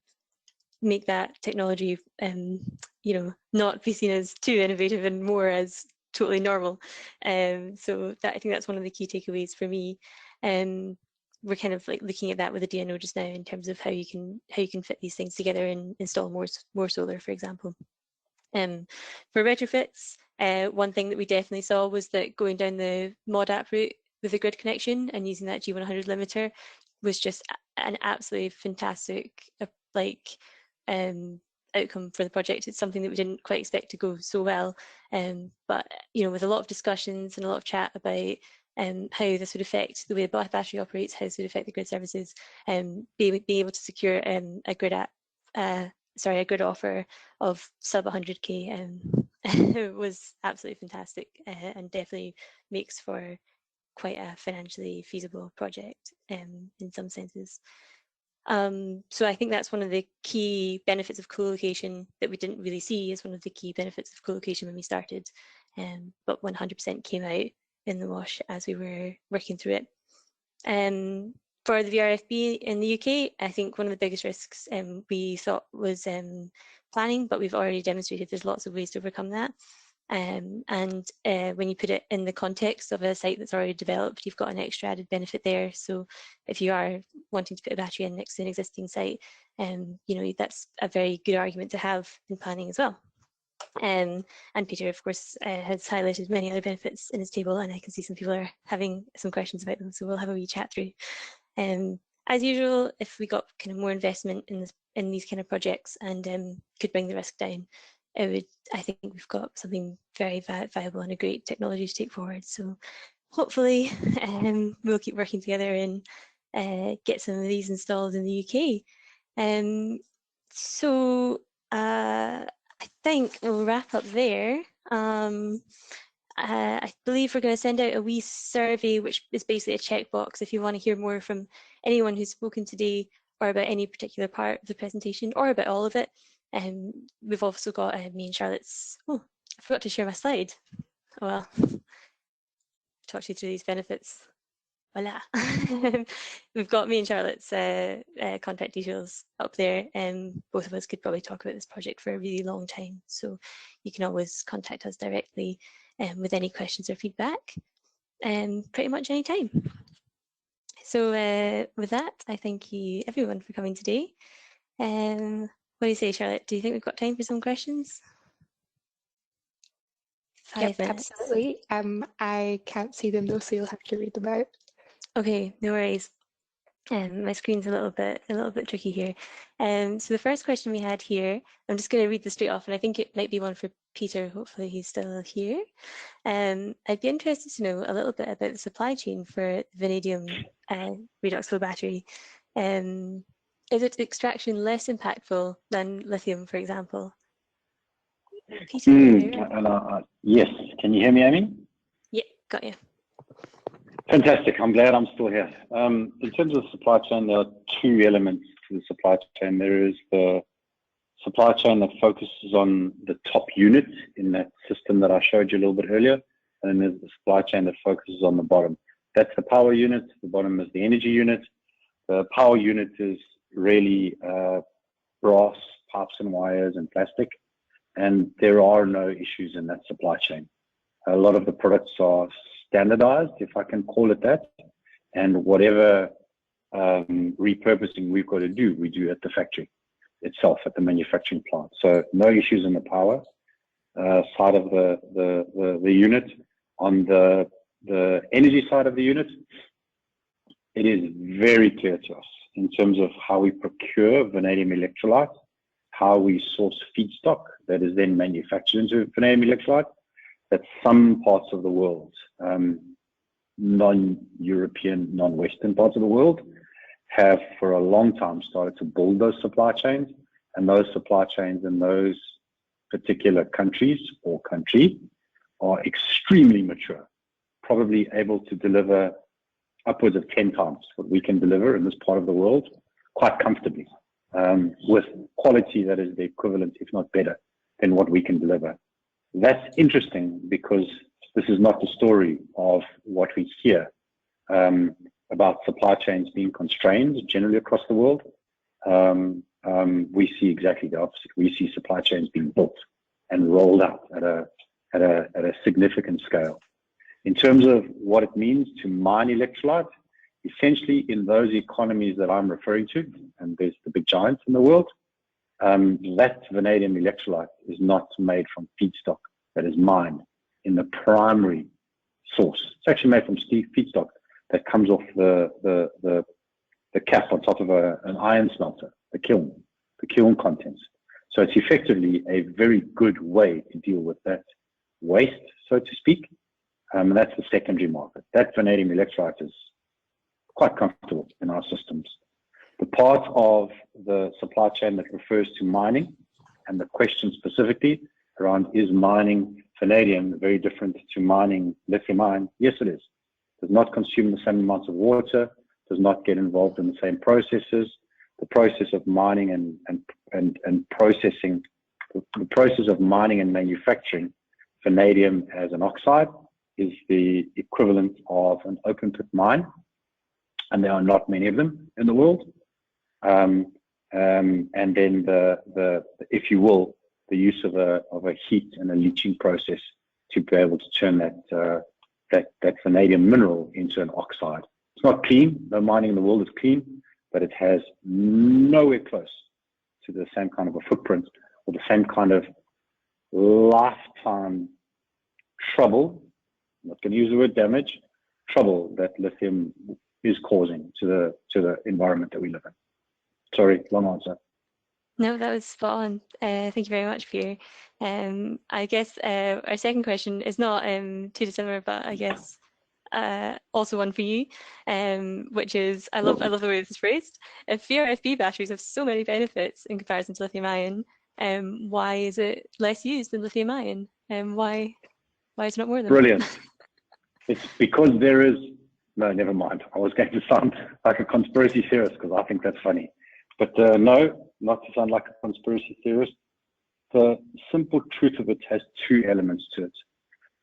make that technology, you know, not be seen as too innovative and more as totally normal. So that, I think that's one of the key takeaways for me. We're kind of like looking at that with the DNO just now in terms of how you can fit these things together and install more solar, for example. For retrofits, one thing that we definitely saw was that going down the mod app route with the grid connection and using that G100 limiter was just an absolutely fantastic outcome for the project. It's something that we didn't quite expect to go so well, but you know, with a lot of discussions and a lot of chat about how this would affect the way the battery operates, how this would affect the grid services, being able to secure a grid offer of sub 100k was absolutely fantastic, and definitely makes for quite a financially feasible project in some senses. So I think that's one of the key benefits of co-location that we didn't really see as one of the key benefits of co-location when we started, but 100% came out in the wash as we were working through it. For the VRFB in the UK, I think one of the biggest risks we thought was planning, but we've already demonstrated there's lots of ways to overcome that. And when you put it in the context of a site that's already developed, you've got an extra added benefit there. So if you are wanting to put a battery in next to an existing site, you know, that's a very good argument to have in planning as well. And Peter, of course, has highlighted many other benefits in his table, and I can see some people are having some questions about them, so we'll have a wee chat through. As usual, if we got kind of more investment in these kind of projects and could bring the risk down, I think we've got something very viable and a great technology to take forward. So hopefully we'll keep working together and get some of these installed in the UK. So I think we'll wrap up there. I believe we're going to send out a wee survey, which is basically a checkbox if you want to hear more from anyone who's spoken today, or about any particular part of the presentation, or about all of it. We've also got me and Charlotte's, oh, I forgot to share my slide. Oh well, talk you through these benefits. Voila. We've got me and Charlotte's contact details up there, and both of us could probably talk about this project for a really long time. So you can always contact us directly with any questions or feedback, pretty much any time. So with that, I thank you everyone for coming today. What do you say, Charlotte? Do you think we've got time for some questions? 5 minutes. Absolutely. I can't see them though, so you'll have to read them out. Okay, no worries. My screen's a little bit tricky here. So the first question we had here, I'm just going to read this straight off, and I think it might be one for Peter. Hopefully he's still here. I'd be interested to know a little bit about the supply chain for vanadium redox flow battery. Is its extraction less impactful than lithium, for example? Peter, yes. Can you hear me, Amy? Yeah, got you. Fantastic. I'm glad I'm still here. In terms of the supply chain, there are two elements to the supply chain. There is the supply chain that focuses on the top unit in that system that I showed you a little bit earlier. And then there's the supply chain that focuses on the bottom. That's the power unit. The bottom is the energy unit. The power unit is really brass, pipes and wires and plastic. And there are no issues in that supply chain. A lot of the products are standardized, if I can call it that, and whatever repurposing we've got to do, we do at the factory itself, at the manufacturing plant. So no issues in the power side of the unit. On the energy side of the unit, it is very clear to us in terms of how we procure vanadium electrolyte, how we source feedstock that is then manufactured into vanadium electrolyte, that some parts of the world, non-European, non-Western parts of the world, have for a long time started to build those supply chains, and those supply chains in those particular countries or country are extremely mature, probably able to deliver upwards of 10 times what we can deliver in this part of the world quite comfortably, with quality that is the equivalent, if not better, than what we can deliver. That's interesting because this is not the story of what we hear about supply chains being constrained generally across the world. We see exactly the opposite. We see supply chains being built and rolled out at a significant scale. In terms of what it means to mine electrolyte, essentially in those economies that I'm referring to, and there's the big giants in the world, that vanadium electrolyte is not made from feedstock that is mined in the primary source. It's actually made from feedstock that comes off the cap on top of an iron smelter, the kiln contents. So it's effectively a very good way to deal with that waste, so to speak. And that's the secondary market. That vanadium electrolyte is quite comfortable in our systems. The part of the supply chain that refers to mining, and the question specifically around is mining vanadium very different to mining lithium ion? Yes, it is. Does not consume the same amounts of water, does not get involved in the same processes. The process of mining and processing, the process of mining and manufacturing vanadium as an oxide is the equivalent of an open pit mine, and there are not many of them in the world. And then if you will, the use of a heat and a leaching process to be able to turn that vanadium mineral into an oxide. It's not clean. No mining in the world is clean, but it has nowhere close to the same kind of a footprint or the same kind of lifetime trouble. I'm not going to use the word damage, trouble that lithium is causing to the environment that we live in. Sorry, long answer. No, that was spot on. Thank you very much, Pierre. I guess our second question is not too dissimilar, but I guess also one for you, which is I love the way this is phrased. If Vrfb batteries have so many benefits in comparison to lithium ion, why is it less used than lithium ion? Why is it not more than? Brilliant. It's because there is no. Never mind. I was going to sound like a conspiracy theorist because I think that's funny, but no. Not to sound like a conspiracy theorist, the simple truth of it has two elements to it.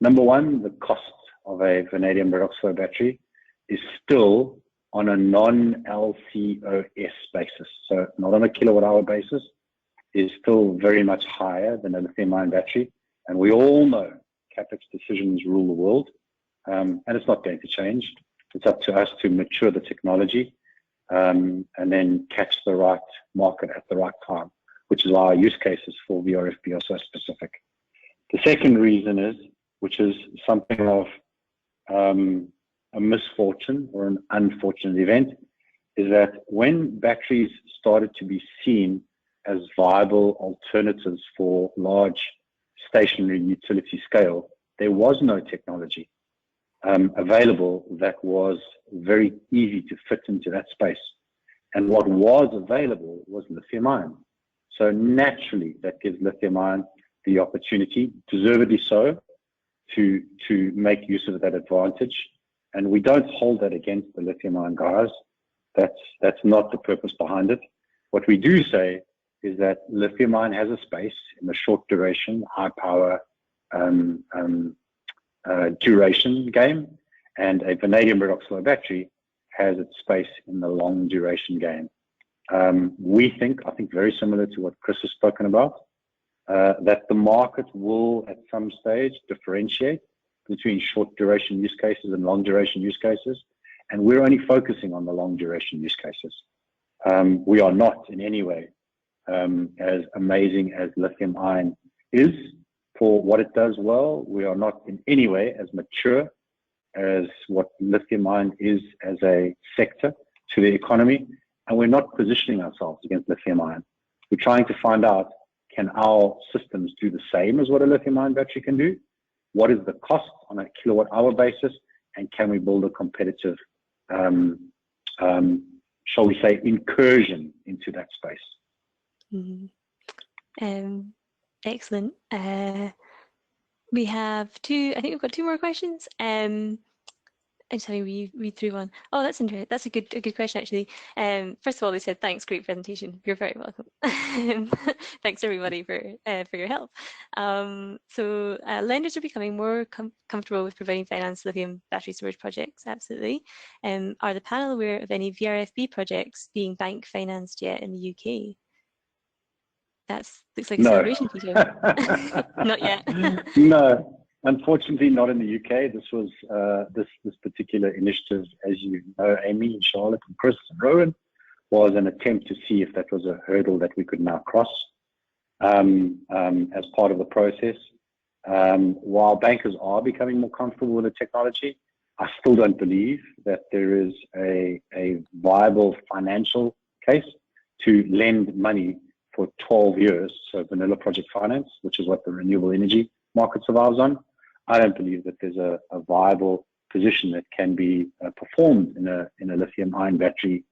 Number one, the cost of a vanadium redox battery is still on a non-LCOS basis, so not on a kilowatt hour basis, is still very much higher than a lithium ion battery. And we all know CapEx decisions rule the world, and it's not going to change. It's up to us to mature the technology and then catch the right market at the right time, which is why our use cases for Vrfb are so specific. The second reason is, which is something of a misfortune or an unfortunate event, is that when batteries started to be seen as viable alternatives for large stationary utility scale, there was no technology available that was very easy to fit into that space. And what was available was lithium ion. So naturally, that gives lithium ion the opportunity, deservedly so, to make use of that advantage. And we don't hold that against the lithium ion guys. That's not the purpose behind it. What we do say is that lithium ion has a space in the short duration, high power duration game, and a vanadium redox battery has its space in the long duration game. I think very similar to what Chris has spoken about, that the market will at some stage differentiate between short duration use cases and long duration use cases. And we're only focusing on the long duration use cases. We are not in any way as amazing as lithium ion is for what it does well. We are not in any way as mature as what lithium ion is as a sector to the economy. And we're not positioning ourselves against lithium ion. We're trying to find out, can our systems do the same as what a lithium ion battery can do? What is the cost on a kilowatt hour basis? And can we build a competitive, shall we say, incursion into that space? Mm-hmm. Excellent. We have I think we've got two more questions. I'm just having to read through one. Oh, that's interesting. That's a good question, actually. First of all, they said, thanks, great presentation. You're very welcome. Thanks, everybody, for your help. So lenders are becoming more comfortable with providing finance lithium battery storage projects, absolutely. Are the panel aware of any Vrfb projects being bank financed yet in the UK? That looks like a celebration feature. Not yet. No, unfortunately not in the UK. This was this particular initiative, as you know, Amy and Charlotte and Chris and Rowan, was an attempt to see if that was a hurdle that we could now cross as part of the process. While bankers are becoming more comfortable with the technology, I still don't believe that there is a viable financial case to lend money for 12 years, so vanilla project finance, which is what the renewable energy market survives on. I don't believe that there's a viable position that can be performed in a lithium ion battery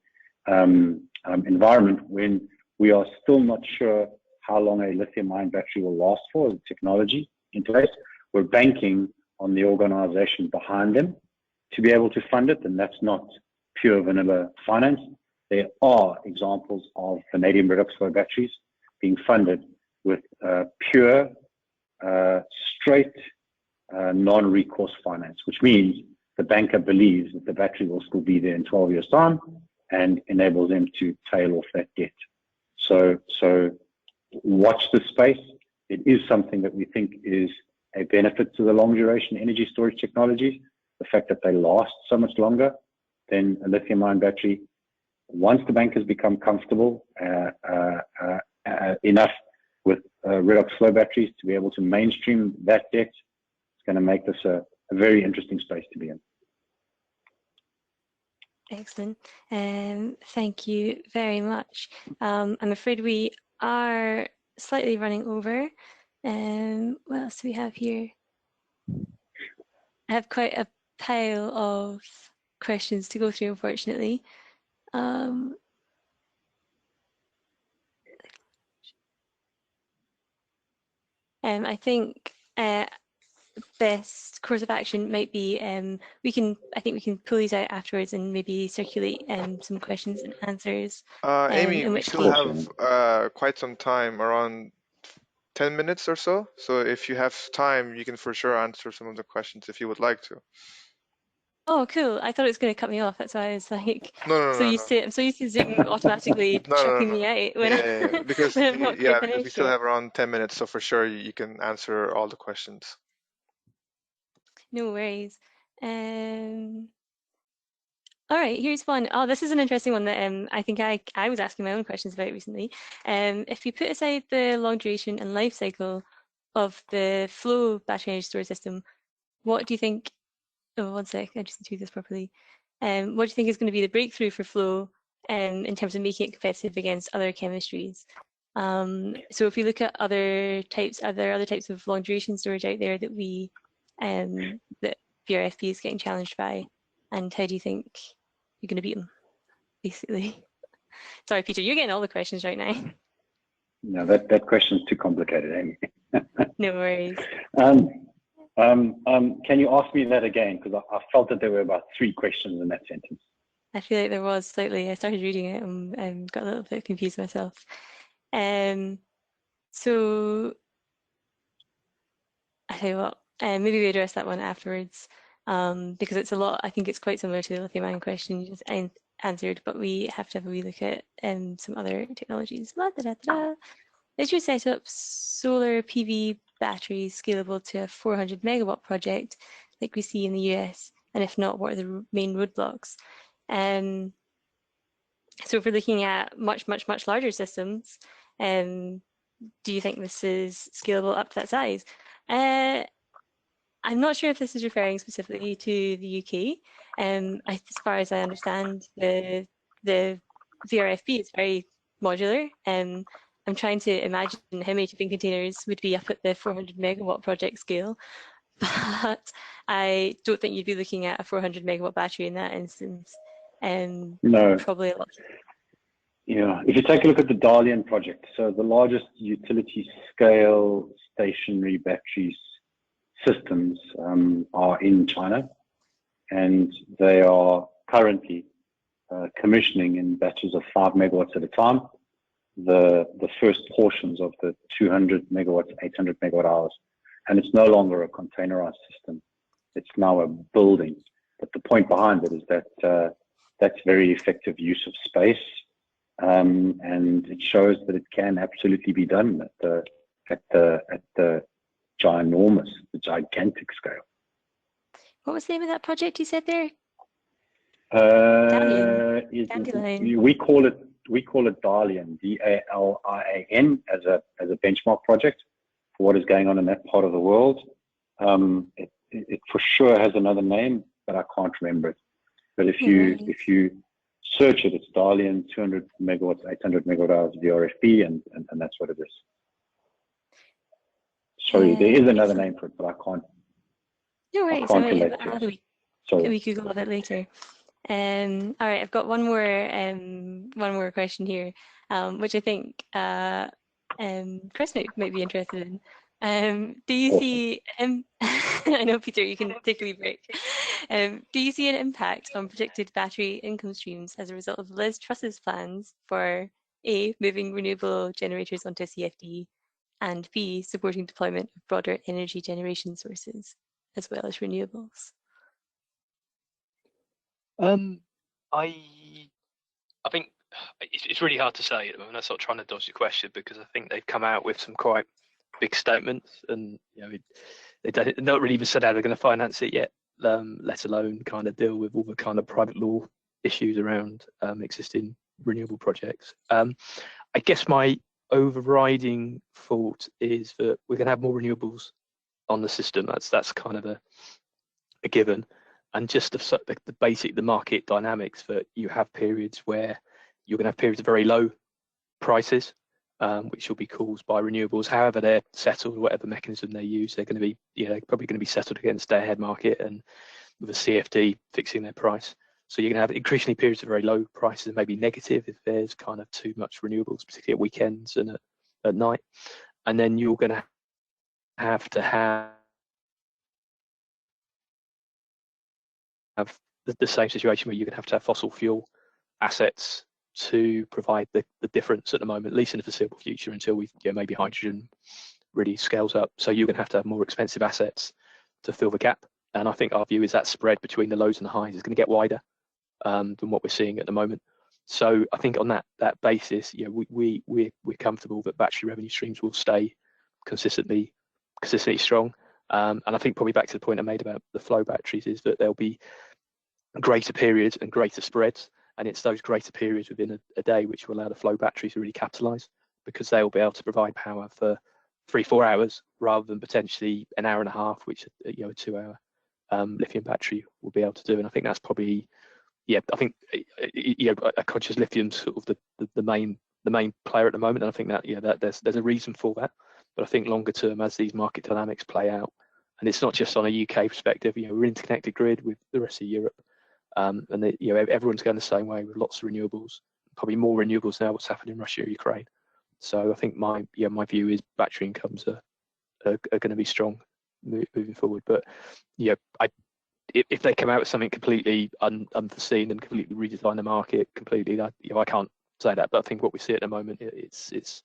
environment when we are still not sure how long a lithium ion battery will last for as a technology in place. We're banking on the organization behind them to be able to fund it, and that's not pure vanilla finance. There are examples of vanadium redox batteries being funded with pure, straight, non-recourse finance, which means the banker believes that the battery will still be there in 12 years' time and enables them to tail off that debt. So watch this space. It is something that we think is a benefit to the long duration energy storage technologies, the fact that they last so much longer than a lithium ion battery. Once the bankers become comfortable enough with redox flow batteries to be able to mainstream that debt, it's going to make this a very interesting space to be in. Excellent. Thank you very much. I'm afraid we are slightly running over. What else do we have here? I have quite a pile of questions to go through, unfortunately. I think best course of action might be I think we can pull these out afterwards and maybe circulate some questions and answers. Amy, in we which still case, have quite some time, around 10 minutes or so. So if you have time, you can for sure answer some of the questions if you would like to. oh, cool. I thought it was going to cut me off. That's why I was like, No. I'm so used to Zoom automatically chucking me out when, Yeah, because when I'm not quite because we finished still yet. have around 10 minutes, so for sure you can answer all the questions. No worries. All right, here's one. Oh, this is an interesting one that I think I was asking my own questions about recently. If you put aside the long duration and life cycle of the flow battery energy storage system, what do you think? Oh, one sec, I just need to do this properly. What do you think is going to be the breakthrough for flow in terms of making it competitive against other chemistries? So if we look at other types, are there other types of long duration storage out there that that Vrfb is getting challenged by? And how do you think you're going to beat them, basically? Sorry, Peter, you're getting all the questions right now. No, that question's too complicated, Amy. No worries. Can you ask me that again? Because I felt that there were about 3 questions in that sentence. I feel like there was slightly. I started reading it and got a little bit confused myself. So I tell you what, maybe we address that one afterwards, because it's a lot. I think it's quite similar to the lithium ion question you just answered, but we have to have a wee look at some other technologies. Is your setup solar PV batteries scalable to a 400 megawatt project like we see in the US? And if not, what are the main roadblocks? So if we're looking at much larger systems, do you think this is scalable up to that size? I'm not sure if this is referring specifically to the UK. As far as I understand, the Vrfb is very modular. I'm trying to imagine how many shipping containers would be up at the 400 megawatt project scale, but I don't think you'd be looking at a 400 megawatt battery in that instance. No. Probably a lot. Yeah, if you take a look at the Dalian project, so the largest utility scale stationary batteries systems are in China, and they are currently commissioning in batches of 5 megawatts at a time the first portions of the 200 megawatts, 800 megawatt hours, and it's no longer a containerized system, it's now a building. But the point behind it is that that's very effective use of space, and it shows that it can absolutely be done at the gigantic scale. What was the name of that project you said there? Dandelion. We call it Dalian, DALIAN, as a benchmark project for what is going on in that part of the world. It for sure has another name, but I can't remember it. But if you search it, it's Dalian, 200 megawatts, 800 megawatt hours Vrfb, and that's what it is. Sorry, there is another name for it, but I can't. No worries. I can't relate to it. Sorry. We Google a bit later. All right, I've got one more question here, which I think Chris might be interested in. Do you see? I know, Peter, you can take a wee break. Do you see an impact on predicted battery income streams as a result of Liz Truss's plans for A, moving renewable generators onto CFD, and B, supporting deployment of broader energy generation sources as well as renewables? I think it's really hard to say. I'm not sort of trying to dodge the question because I think they've come out with some quite big statements, and they're not really even said how they're going to finance it yet, let alone kind of deal with all the kind of private law issues around existing renewable projects. I guess my overriding thought is that we're going to have more renewables on the system. That's kind of a given, and just the market dynamics, that you have periods where you're going to have periods of very low prices, which will be caused by renewables. However they're settled, whatever mechanism they use, they're going to be, they're probably going to be settled against day ahead market and with a CFD fixing their price. So you're going to have increasingly periods of very low prices, and maybe negative if there's kind of too much renewables, particularly at weekends and at night. And then you're going to have the same situation where you're going to have fossil fuel assets to provide the difference at the moment, at least in the foreseeable future, until maybe hydrogen really scales up. So you're going to have more expensive assets to fill the gap. And I think our view is that spread between the lows and the highs is going to get wider than what we're seeing at the moment. So I think on that basis, we're comfortable that battery revenue streams will stay consistently strong. And I think probably back to the point I made about the flow batteries is that there'll be greater periods and greater spreads, and it's those greater periods within a day which will allow the flow batteries to really capitalise, because they will be able to provide power for 3-4 hours rather than potentially an hour and a half, which a 2-hour lithium battery will be able to do. And I think that's probably, I think a conscious lithium's sort of the main player at the moment, and I think that there's a reason for that. But I think longer term, as these market dynamics play out, and it's not just on a UK perspective, we're an interconnected grid with the rest of Europe, and everyone's going the same way with lots of renewables, probably more renewables now. What's happened in Russia or Ukraine? So I think my view is battery incomes are going to be strong moving forward. But if they come out with something completely unforeseen and completely redesign the market completely, I can't say that. But I think what we see at the moment, it's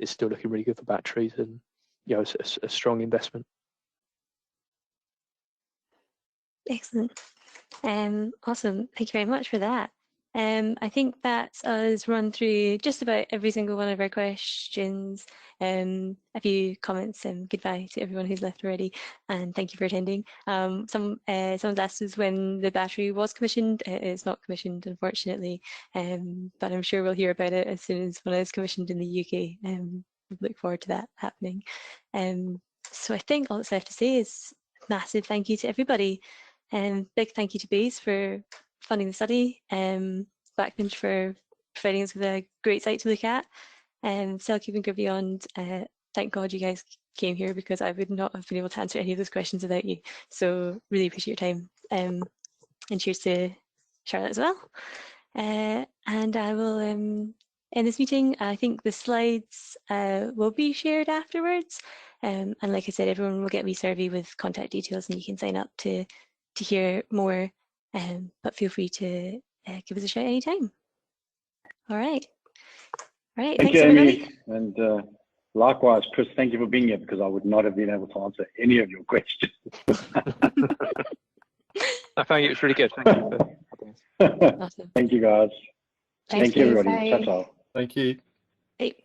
still looking really good for batteries, and it's a strong investment. Excellent. Awesome. Thank you very much for that. I think that's us run through just about every single one of our questions. A few comments and goodbye to everyone who's left already, and thank you for attending. Someone's asked us when the battery was commissioned. It's not commissioned, unfortunately, but I'm sure we'll hear about it as soon as one is commissioned in the UK. Look forward to that happening. So I think all that's left to say is massive thank you to everybody. Big thank you to BEIS for funding the study, Blackfinch for providing us with a great site to look at, CellCube and GridBeyond. Thank God you guys came here, because I would not have been able to answer any of those questions without you. So really appreciate your time, and cheers to Charlotte as well. And I will end this meeting. I think the slides will be shared afterwards, and like I said, everyone will get a wee survey with contact details, and you can sign up to hear more, but feel free to give us a shout anytime. All right. Thank Thanks, you, everybody. Amy. And likewise, Chris, thank you for being here, because I would not have been able to answer any of your questions. I found it was really good. Thank you. Awesome. Thank you, guys. Thank Thank you, you. everybody. Bye. Ciao, ciao. Thank you. Hey.